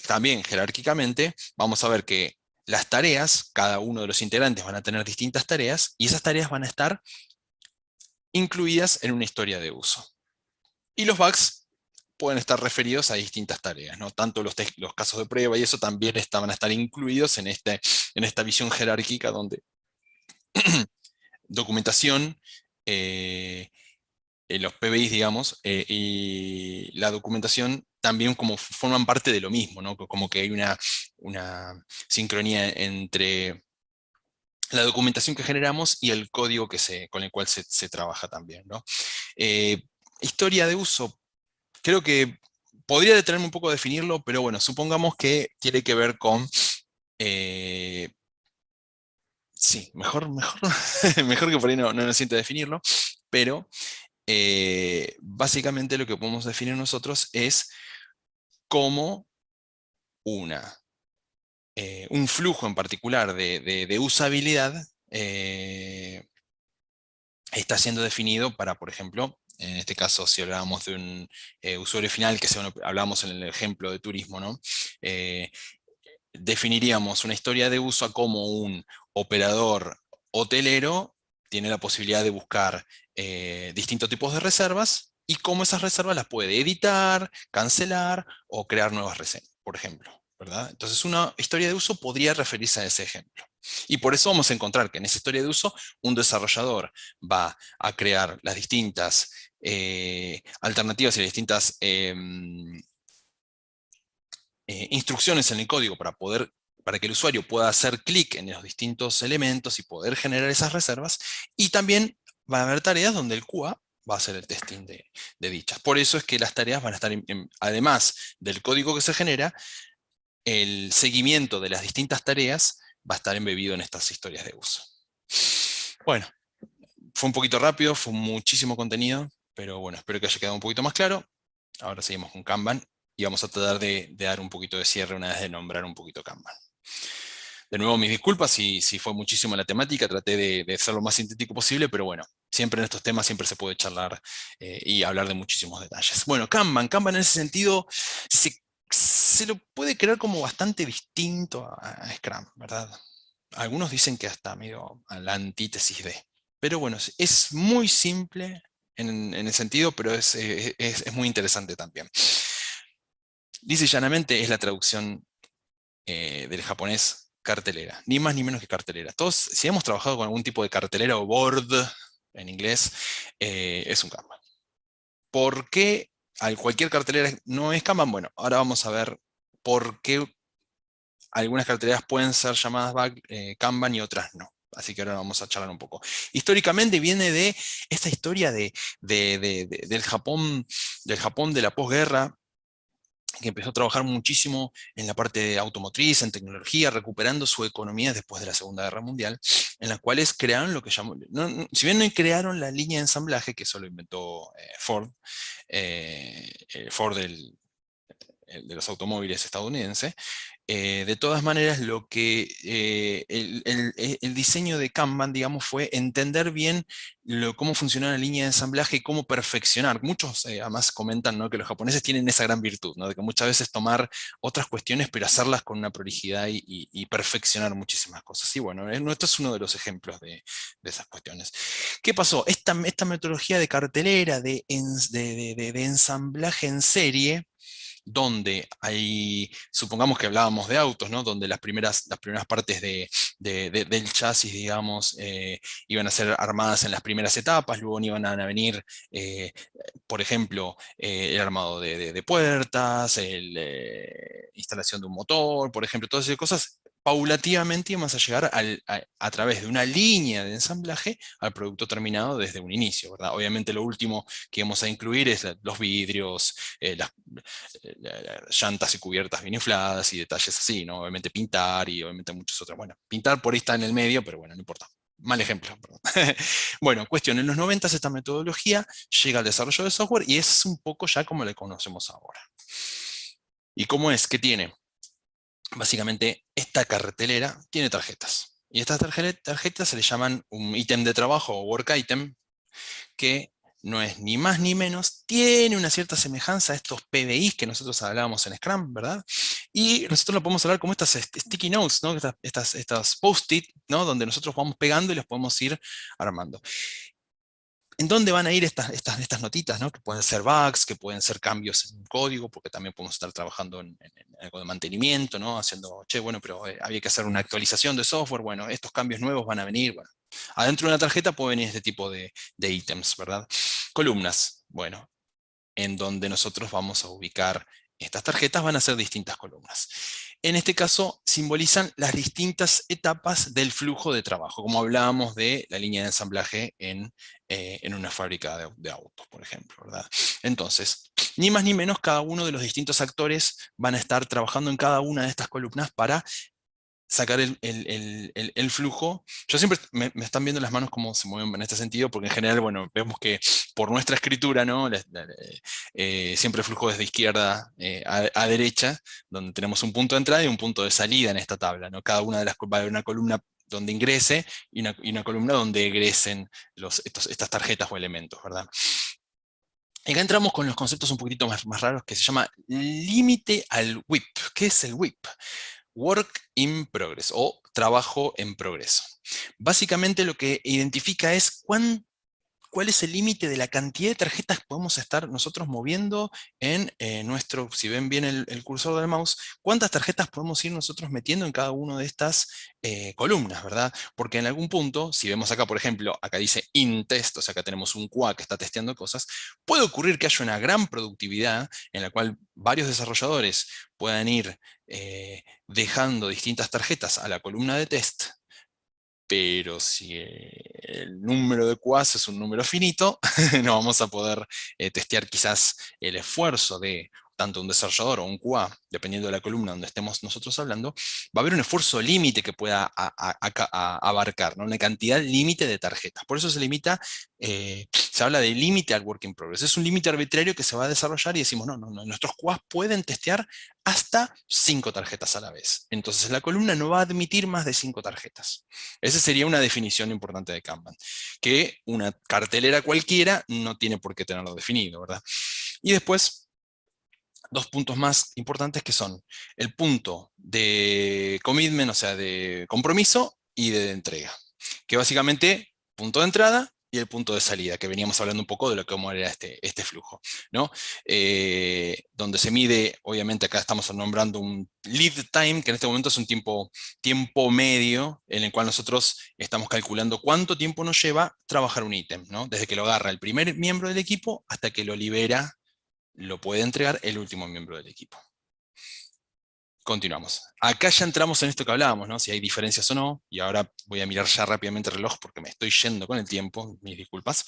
también jerárquicamente vamos a ver que las tareas, cada uno de los integrantes van a tener distintas tareas, y esas tareas van a estar incluidas en una historia de uso. Y los bugs pueden estar referidos a distintas tareas, ¿no? Tanto los casos de prueba y eso también van a estar incluidos en esta visión jerárquica donde documentación, los PBIs, digamos, y la documentación también como forman parte de lo mismo, ¿no? Como que hay una sincronía entre la documentación que generamos y el código con el cual se trabaja también, ¿no? Eh, Historia de uso, creo que podría detenerme un poco a definirlo, pero bueno, supongamos que tiene que ver con... eh, sí, mejor, mejor que por ahí no siento definirlo, pero básicamente lo que podemos definir nosotros es cómo una, un flujo en particular de usabilidad está siendo definido para, por ejemplo, en este caso, si hablábamos de un usuario final, que sea hablábamos en el ejemplo de turismo, ¿no? Eh, Definiríamos una historia de uso a cómo un operador hotelero tiene la posibilidad de buscar distintos tipos de reservas y cómo esas reservas las puede editar, cancelar o crear nuevas reseñas, por ejemplo, ¿verdad? Entonces una historia de uso podría referirse a ese ejemplo. Y por eso vamos a encontrar que en esa historia de uso un desarrollador va a crear las distintas alternativas y las distintas instrucciones en el código para que el usuario pueda hacer clic en los distintos elementos y poder generar esas reservas, y también va a haber tareas donde el QA va a hacer el testing de dichas. Por eso es que las tareas van a estar, además del código que se genera, el seguimiento de las distintas tareas va a estar embebido en estas historias de uso. Bueno, fue un poquito rápido, fue muchísimo contenido, pero bueno, espero que haya quedado un poquito más claro. Ahora seguimos con Kanban y vamos a tratar de dar un poquito de cierre una vez de nombrar un poquito Kanban. De nuevo, mis disculpas si fue muchísimo la temática, traté de ser lo más sintético posible, pero bueno, siempre en estos temas siempre se puede charlar y hablar de muchísimos detalles. Bueno, Kanban en ese sentido se lo puede creer como bastante distinto a Scrum, ¿verdad? Algunos dicen que hasta medio a la antítesis de. Pero bueno, es muy simple en el sentido, pero es muy interesante también. Dice llanamente, es la traducción del japonés cartelera, ni más ni menos que cartelera. Todos, si hemos trabajado con algún tipo de cartelera o board en inglés, es un Kanban. ¿Por qué cualquier cartelera no es Kanban? Bueno, ahora vamos a ver por qué algunas carteleras pueden ser llamadas Kanban y otras no. Así que ahora vamos a charlar un poco. Históricamente viene de esta historia del Japón de la posguerra, que empezó a trabajar muchísimo en la parte automotriz, en tecnología, recuperando su economía después de la Segunda Guerra Mundial, en las cuales crearon lo que llamó, si bien no crearon la línea de ensamblaje, que eso lo inventó Ford, Ford de los automóviles estadounidenses, de todas maneras, lo que el diseño de Kanban, digamos, fue entender bien cómo funciona la línea de ensamblaje y cómo perfeccionar. Muchos además comentan, ¿no?, que los japoneses tienen esa gran virtud, ¿no?, de que muchas veces tomar otras cuestiones, pero hacerlas con una prolijidad y perfeccionar muchísimas cosas. Y bueno, esto es uno de los ejemplos de esas cuestiones. ¿Qué pasó? Esta metodología de cartelera, de ensamblaje en serie, donde hay, supongamos que hablábamos de autos, ¿no?, donde las primeras partes del chasis, digamos, iban a ser armadas en las primeras etapas, luego iban a venir, por ejemplo, el armado de puertas, la instalación de un motor, por ejemplo, todas esas cosas. Paulativamente íbamos a llegar a través de una línea de ensamblaje al producto terminado desde un inicio, ¿verdad? Obviamente lo último que íbamos a incluir es los vidrios, llantas y cubiertas bien infladas y detalles así, ¿no? Obviamente pintar y obviamente muchos otros. Bueno, pintar por ahí está en el medio, pero bueno, no importa. Mal ejemplo, perdón. Bueno, cuestión, en los 90 esta metodología llega al desarrollo de software y es un poco ya como le conocemos ahora. ¿Y cómo es? ¿Qué tiene? Básicamente, esta cartelera tiene tarjetas. Y estas tarjetas se le llaman un ítem de trabajo o work item, que no es ni más ni menos, tiene una cierta semejanza a estos PBIs que nosotros hablábamos en Scrum, ¿verdad? Y nosotros lo podemos hablar como estas sticky notes, ¿no?, estas post-it, ¿no?, donde nosotros vamos pegando y los podemos ir armando. ¿En dónde van a ir estas notitas, ¿no? Que pueden ser bugs, que pueden ser cambios en código, porque también podemos estar trabajando en algo de mantenimiento, ¿no? Haciendo, che, bueno, pero había que hacer una actualización de software, bueno, estos cambios nuevos van a venir, bueno. Adentro de una tarjeta puede venir este tipo de ítems, ¿verdad? Columnas, bueno, en donde nosotros vamos a ubicar estas tarjetas van a ser distintas columnas. En este caso, simbolizan las distintas etapas del flujo de trabajo, como hablábamos de la línea de ensamblaje en una fábrica de autos, por ejemplo, ¿verdad? Entonces, ni más ni menos, cada uno de los distintos actores van a estar trabajando en cada una de estas columnas para sacar el flujo. Yo siempre me están viendo las manos cómo se mueven en este sentido, porque en general, bueno, vemos que por nuestra escritura, ¿no? Siempre el flujo es de izquierda a derecha, donde tenemos un punto de entrada y un punto de salida en esta tabla, ¿no? Cada una de las va a haber una columna donde ingrese y una columna donde egresen estas tarjetas o elementos, ¿verdad? Y acá entramos con los conceptos un poquitito más raros que se llama límite al WIP. ¿Qué es el WIP? Work in Progress o trabajo en progreso. Básicamente lo que identifica es cuál es el límite de la cantidad de tarjetas que podemos estar nosotros moviendo en nuestro, si ven bien el cursor del mouse, cuántas tarjetas podemos ir nosotros metiendo en cada una de estas columnas, ¿verdad? Porque en algún punto, si vemos acá, por ejemplo, acá dice in test, o sea, acá tenemos un QA que está testeando cosas, puede ocurrir que haya una gran productividad en la cual varios desarrolladores puedan ir dejando distintas tarjetas a la columna de test, pero si el número de QAs es un número finito, no vamos a poder testear quizás el esfuerzo de tanto un desarrollador o un QA, dependiendo de la columna donde estemos nosotros hablando, va a haber un esfuerzo límite que pueda abarcar, ¿no? Una cantidad límite de tarjetas. Por eso se limita, se habla de límite al work in progress. Es un límite arbitrario que se va a desarrollar y decimos, no, no, no, nuestros QAs pueden testear hasta 5 tarjetas a la vez. Entonces la columna no va a admitir más de 5 tarjetas. Esa sería una definición importante de Kanban, que una cartelera cualquiera no tiene por qué tenerlo definido, ¿verdad? Y después, dos puntos más importantes que son el punto de commitment, o sea, de compromiso y de entrega, que básicamente, punto de entrada y el punto de salida, que veníamos hablando un poco de lo que cómo era este flujo, ¿no? Donde se mide, obviamente acá estamos nombrando un lead time, que en este momento es un tiempo medio, en el cual nosotros estamos calculando cuánto tiempo nos lleva trabajar un ítem, ¿no? Desde que lo agarra el primer miembro del equipo hasta que lo libera, lo puede entregar el último miembro del equipo. Continuamos. Acá ya entramos en esto que hablábamos, ¿no? Si hay diferencias o no, y ahora voy a mirar ya rápidamente el reloj porque me estoy yendo con el tiempo, mis disculpas,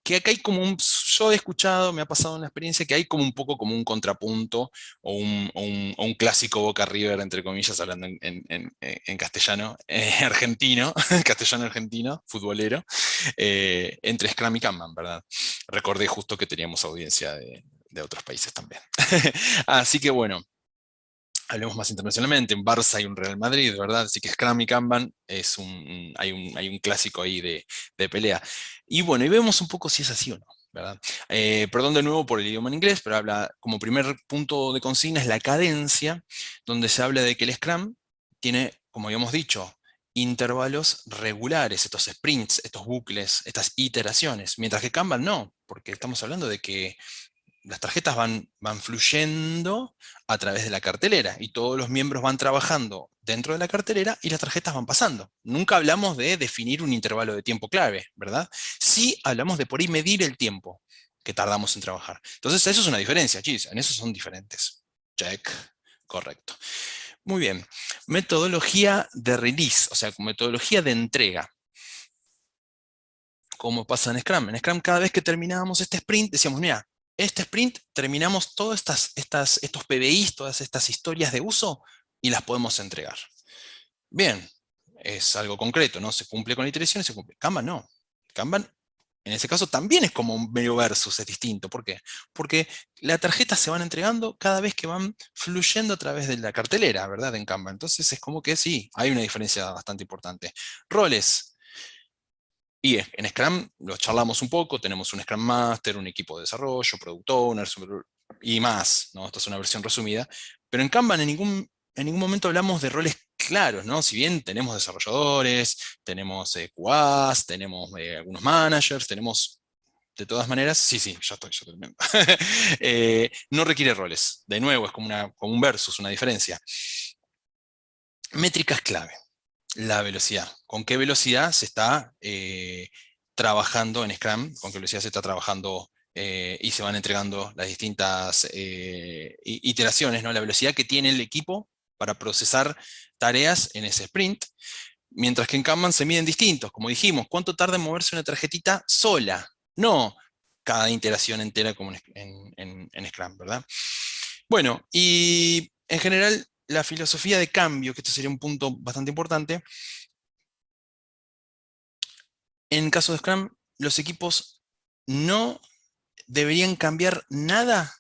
que acá hay como yo he escuchado, me ha pasado una experiencia que hay como un poco como un contrapunto o un clásico Boca River, entre comillas, hablando en castellano, argentino, castellano argentino, futbolero, entre Scrum y Kanban, ¿verdad? Recordé justo que teníamos audiencia de otros países también. Así que bueno, hablemos más internacionalmente. En Barça hay un Real Madrid, ¿verdad? Así que Scrum y Kanban hay un clásico ahí de pelea. Y bueno, y vemos un poco si es así o no, ¿verdad? Perdón de nuevo por el idioma en inglés, pero habla como primer punto de consigna es la cadencia, donde se habla de que el Scrum tiene, como habíamos dicho, intervalos regulares, estos sprints, estos bucles, estas iteraciones, mientras que Kanban no, porque estamos hablando de que las tarjetas van fluyendo a través de la cartelera y todos los miembros van trabajando dentro de la cartelera y las tarjetas van pasando. Nunca hablamos de definir un intervalo de tiempo clave, ¿verdad? Sí hablamos de por ahí medir el tiempo que tardamos en trabajar. Entonces eso es una diferencia, chis, en eso son diferentes. Check, correcto. Muy bien. Metodología de release, o sea, metodología de entrega. ¿Cómo pasa en Scrum? En Scrum cada vez que terminábamos este sprint decíamos, mira, este sprint terminamos todos estos PBIs, todas estas historias de uso y las podemos entregar. Bien, es algo concreto, ¿no? Se cumple con la iteración y se cumple. Kanban no. Kanban en ese caso también es como un medio versus, es distinto. ¿Por qué? Porque las tarjetas se van entregando cada vez que van fluyendo a través de la cartelera, ¿verdad? En Kanban. Entonces es como que sí, hay una diferencia bastante importante. Roles. Y en Scrum lo charlamos un poco, tenemos un Scrum Master, un equipo de desarrollo, Product Owner y más, ¿no? Esta es una versión resumida, pero en Kanban en ningún momento hablamos de roles claros, ¿no? Si bien tenemos desarrolladores, tenemos QAs, tenemos algunos managers, tenemos de todas maneras, sí, sí, ya termino. No requiere roles. De nuevo, es como, como un versus, una diferencia. Métricas clave. La velocidad. ¿Con qué velocidad se está trabajando en Scrum? ¿Con qué velocidad se está trabajando y se van entregando las distintas iteraciones, ¿no? La velocidad que tiene el equipo para procesar tareas en ese sprint. Mientras que en Kanban se miden distintos, como dijimos, ¿cuánto tarda en moverse una tarjetita sola? No cada iteración entera como en Scrum, ¿verdad? Bueno, y en general la filosofía de cambio, que esto sería un punto bastante importante, en caso de Scrum, los equipos no deberían cambiar nada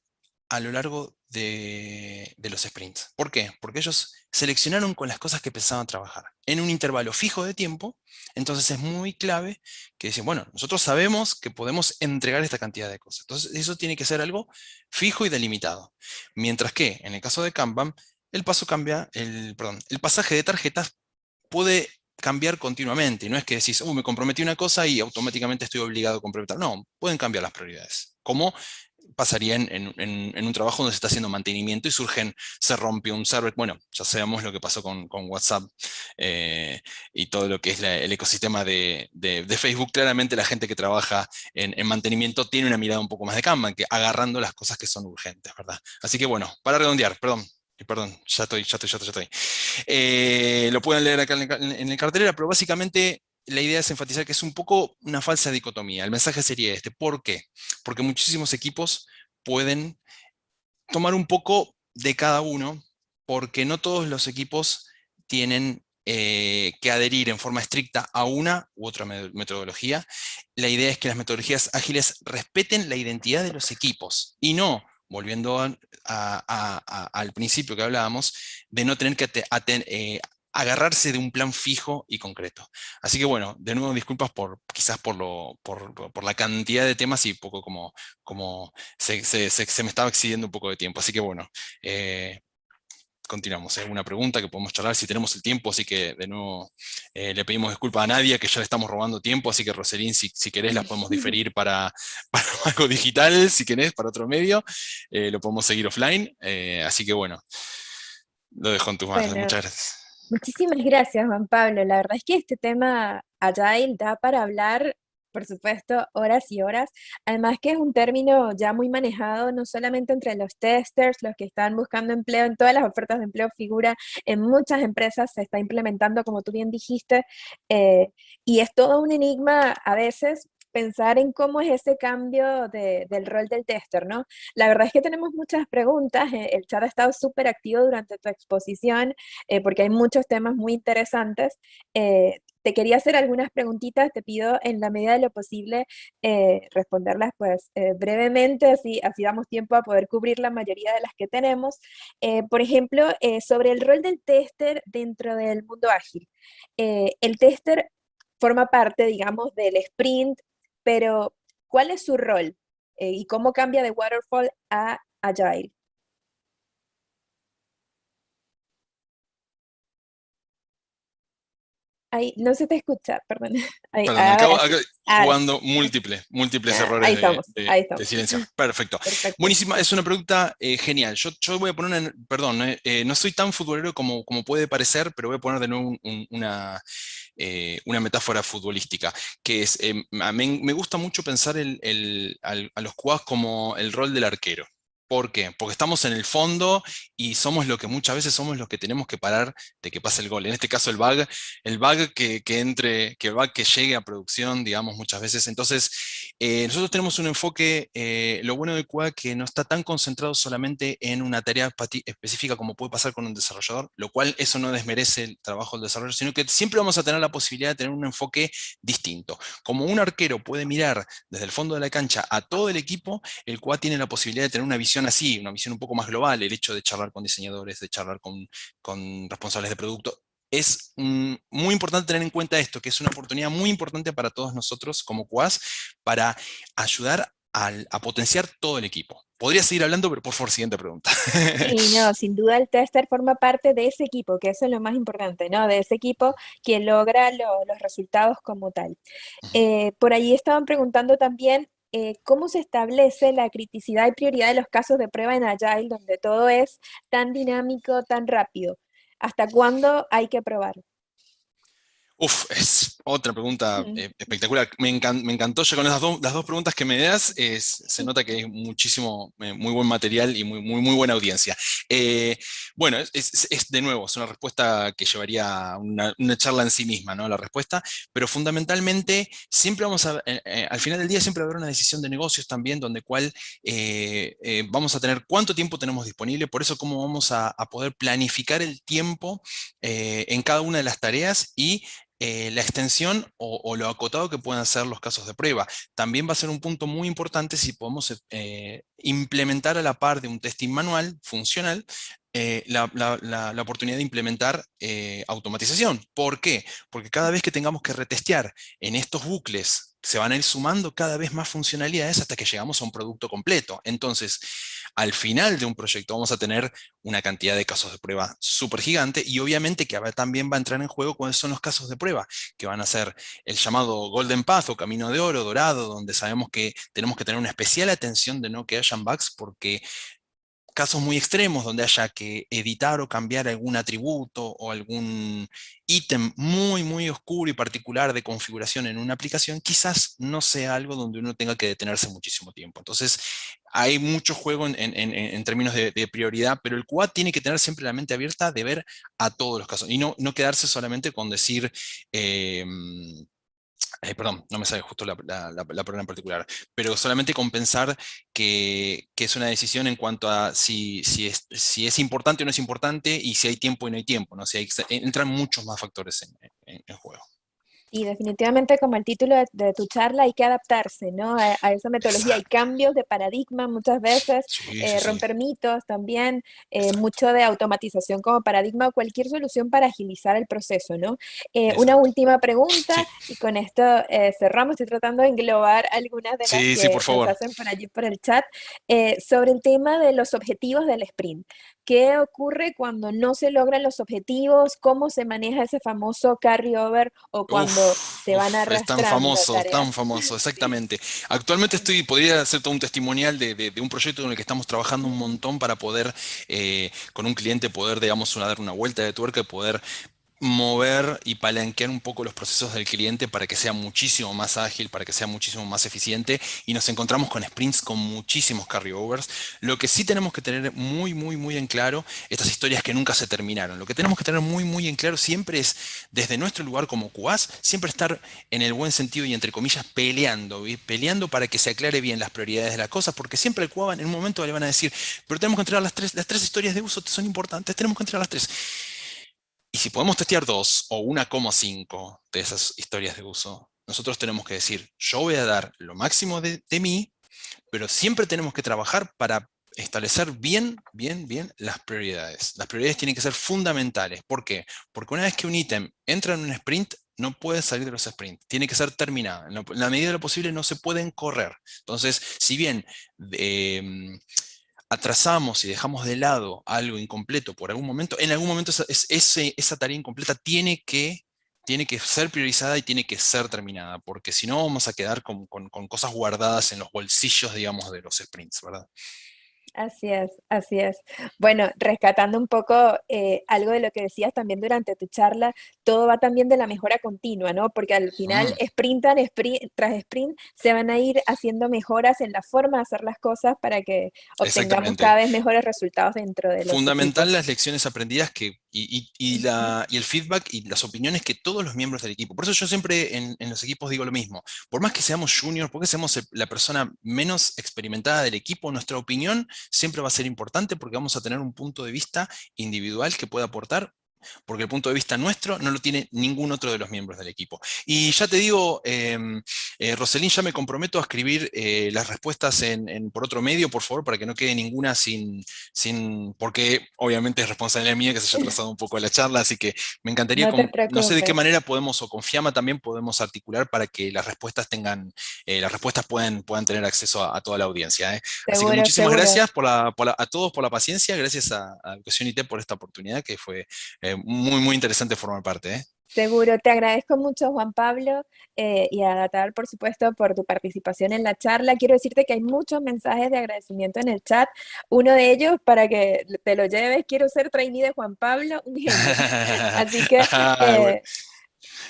a lo largo de los sprints. ¿Por qué? Porque ellos seleccionaron con las cosas que pensaban trabajar en un intervalo fijo de tiempo. Entonces es muy clave que dicen, bueno, nosotros sabemos que podemos entregar esta cantidad de cosas. Entonces eso tiene que ser algo fijo y delimitado. Mientras que en el caso de Kanban, el pasaje de tarjetas puede cambiar continuamente. No es que decís, me comprometí una cosa y automáticamente estoy obligado a comprometer. No, pueden cambiar las prioridades. Como pasaría en un trabajo donde se está haciendo mantenimiento y se rompe un server. Bueno, ya sabemos lo que pasó con WhatsApp y todo lo que es el ecosistema de Facebook. Claramente la gente que trabaja en mantenimiento tiene una mirada un poco más de Kanban, que agarrando las cosas que son urgentes, ¿verdad? Así que bueno, para redondear, perdón. Perdón, ya estoy. Lo pueden leer acá en el cartelera, pero básicamente la idea es enfatizar que es un poco una falsa dicotomía. El mensaje sería este. ¿Por qué? Porque muchísimos equipos pueden tomar un poco de cada uno, porque no todos los equipos tienen que adherir en forma estricta a una u otra metodología. La idea es que las metodologías ágiles respeten la identidad de los equipos y no, volviendo al principio que hablábamos, de no tener que agarrarse de un plan fijo y concreto. Así que bueno, de nuevo disculpas quizás por la cantidad de temas y poco como se me estaba excediendo un poco de tiempo. Así que bueno, eh, continuamos. Es una pregunta que podemos charlar si tenemos el tiempo, así que de nuevo le pedimos disculpas a Nadia, que ya le estamos robando tiempo, así que Roselín, si querés, las podemos diferir para algo digital, si querés, para otro medio, lo podemos seguir offline, así que bueno, lo dejo en tus manos. Bueno, Muchas gracias. muchísimas gracias, Juan Pablo. La verdad es que este tema Agile da para hablar, por supuesto, horas y horas. Además que es un término ya muy manejado, no solamente entre los testers, los que están buscando empleo, en todas las ofertas de empleo figura, en muchas empresas se está implementando, como tú bien dijiste, eh, y es todo un enigma a veces pensar en cómo es ese cambio del rol del tester, ¿no? La verdad es que tenemos muchas preguntas, el chat ha estado súper activo durante tu exposición, porque hay muchos temas muy interesantes. Te quería hacer algunas preguntitas, te pido en la medida de lo posible responderlas pues brevemente, así damos tiempo a poder cubrir la mayoría de las que tenemos. Por ejemplo, sobre el rol del tester dentro del mundo ágil. El tester forma parte, digamos, del sprint, pero ¿cuál es su rol? ¿Y cómo cambia de Waterfall a Agile? Ahí, no se te escucha, perdón. Ahí, Perdón, ahora acá sí, ahora sí. jugando múltiples errores Ahí estamos, ahí de estamos. silencio. Perfecto. Perfecto. Buenísima, es una pregunta genial. Yo voy a poner perdón, no soy tan futbolero como puede parecer, pero voy a poner de nuevo una metáfora futbolística, que es, a mí me gusta mucho pensar a los QAs como el rol del arquero. ¿Por qué? Porque estamos en el fondo y somos lo que muchas veces somos los que tenemos que parar de que pase el gol. En este caso el bug que el bug que llegue a producción, digamos, muchas veces. Entonces, nosotros tenemos un enfoque, lo bueno de QA, que no está tan concentrado solamente en una tarea específica como puede pasar con un desarrollador, lo cual eso no desmerece el trabajo del desarrollador, sino que siempre vamos a tener la posibilidad de tener un enfoque distinto. Como un arquero puede mirar desde el fondo de la cancha a todo el equipo, el QA tiene la posibilidad de tener una visión así, una visión un poco más global, el hecho de charlar con diseñadores, de charlar con responsables de producto. Es muy importante tener en cuenta esto, que es una oportunidad muy importante para todos nosotros como QAs para ayudar a potenciar todo el equipo. Podría seguir hablando, pero por favor, siguiente pregunta. Sí, no, sin duda el tester forma parte de ese equipo, que eso es lo más importante, ¿no? De ese equipo que logra los resultados como tal. Por ahí estaban preguntando también ¿cómo se establece la criticidad y prioridad de los casos de prueba en Agile, donde todo es tan dinámico, tan rápido? ¿Hasta cuándo hay que probar? Uf, es otra pregunta Mm. espectacular. Me encantó ya con las dos preguntas que me das. Se nota que es muchísimo, muy buen material y muy buena audiencia. Eh, bueno, de nuevo, es una respuesta que llevaría a una charla en sí misma, ¿no? La respuesta, pero fundamentalmente siempre vamos al final del día siempre va a haber una decisión de negocios también, donde cual vamos a tener cuánto tiempo tenemos disponible, por eso cómo vamos a poder planificar el tiempo en cada una de las tareas y la extensión o lo acotado que puedan ser los casos de prueba. También va a ser un punto muy importante si podemos implementar a la par de un testing manual funcional la oportunidad de implementar automatización. ¿Por qué? Porque cada vez que tengamos que retestear en estos bucles, se van a ir sumando cada vez más funcionalidades hasta que llegamos a un producto completo. Entonces, al final de un proyecto vamos a tener una cantidad de casos de prueba súper gigante y obviamente que también va a entrar en juego cuáles son los casos de prueba, que van a ser el llamado Golden Path o Camino de Oro, dorado, donde sabemos que tenemos que tener una especial atención de no que hayan bugs porque casos muy extremos donde haya que editar o cambiar algún atributo o algún ítem muy oscuro y particular de configuración en una aplicación, quizás no sea algo donde uno tenga que detenerse muchísimo tiempo. Entonces, hay mucho juego en términos de prioridad, pero el QA tiene que tener siempre la mente abierta de ver a todos los casos y no quedarse solamente con decir... eh, perdón, no me sale justo la palabra en particular, pero solamente compensar que es una decisión en cuanto a si es importante o no es importante y si hay tiempo y no hay tiempo, ¿no? Si entran muchos más factores en juego. Y definitivamente, como el título de tu charla, hay que adaptarse, ¿no? A esa metodología. Hay Exacto. cambios de paradigma muchas veces, Sí, romper mitos también, exacto, mucho de automatización como paradigma o cualquier solución para agilizar el proceso, ¿no? Una exacto. última pregunta Sí, y con esto cerramos. Estoy tratando de englobar algunas de las sí, que por nos favor. hacen por allí por el chat sobre el tema de los objetivos del sprint. ¿Qué ocurre cuando no se logran los objetivos? ¿Cómo se maneja ese famoso carry-over o cuando se van Es arrastrando tan tareas? famoso, Sí. exactamente. Actualmente podría hacer todo un testimonial de un proyecto en el que estamos trabajando un Mm. montón para poder, con un cliente, poder, digamos, dar una vuelta de tuerca y poder mover y palanquear un poco los procesos del cliente para que sea muchísimo más ágil, para que sea muchísimo más eficiente y nos encontramos con sprints con muchísimos carryovers. Lo que sí tenemos que tener muy en claro, estas historias que nunca se terminaron, lo que tenemos que tener muy en claro siempre es, desde nuestro lugar como QAs, siempre estar en el buen sentido y entre comillas peleando, ¿sí? Peleando para que se aclare bien las prioridades de las cosas, porque siempre el QA en un momento le van a decir, pero tenemos que entregar las tres historias de uso, son importantes, tenemos que entregar las tres. Y si podemos testear dos o 1,5 de esas historias de uso, nosotros tenemos que decir, yo voy a dar lo máximo de mí, pero siempre tenemos que trabajar para establecer bien las prioridades. Las prioridades tienen que ser fundamentales. ¿Por qué? Porque una vez que un ítem entra en un sprint, no puede salir de los sprints, tiene que ser terminada. En la medida de lo posible no se pueden correr. Entonces, si bien atrasamos y dejamos de lado algo incompleto por algún momento, en algún momento esa tarea incompleta tiene que ser priorizada y tiene que ser terminada, porque si no vamos a quedar con cosas guardadas en los bolsillos, digamos, de los sprints, ¿verdad? Así es, así es. Bueno, rescatando un poco algo de lo que decías también durante tu charla, todo va también de la mejora continua, ¿no? Porque al final, Mm, sprint tras sprint, se van a ir haciendo mejoras en la forma de hacer las cosas para que obtengamos exactamente. cada vez mejores resultados dentro de los Fundamental equipos. las lecciones aprendidas Ujú. y el feedback y las opiniones que todos los miembros del equipo. Por eso yo siempre en los equipos digo lo mismo. Por más que seamos juniors, porque seamos la persona menos experimentada del equipo, nuestra opinión siempre va a ser importante porque vamos a tener un punto de vista individual que pueda aportar porque el punto de vista nuestro no lo tiene ningún otro de los miembros del equipo. Y ya te digo, Roselín, ya me comprometo a escribir las respuestas por otro medio, por favor, para que no quede ninguna porque obviamente es responsabilidad mía que se haya trazado un poco la charla, así que me encantaría, No te no sé de qué preocupes, manera podemos, o con Fiamma también podemos articular para que las respuestas puedan tener acceso a toda la audiencia. Así que seguro, muchísimas seguro. gracias a todos por la paciencia, gracias a Educación IT por esta oportunidad que fue muy interesante formar parte, ¿eh? Seguro, te agradezco mucho, Juan Pablo, y a Datar, por supuesto, por tu participación en la charla. Quiero decirte que hay muchos mensajes de agradecimiento en el chat. Uno de ellos, para que te lo lleves, quiero ser trainee de Juan Pablo, un genio. Así que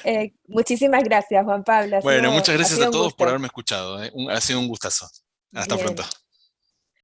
Bueno, muchísimas gracias, Juan Pablo. bueno, muchas Ha gracias a sido un todos por gusto. haberme escuchado, ¿eh? Ha sido un gustazo. Hasta Bien. pronto.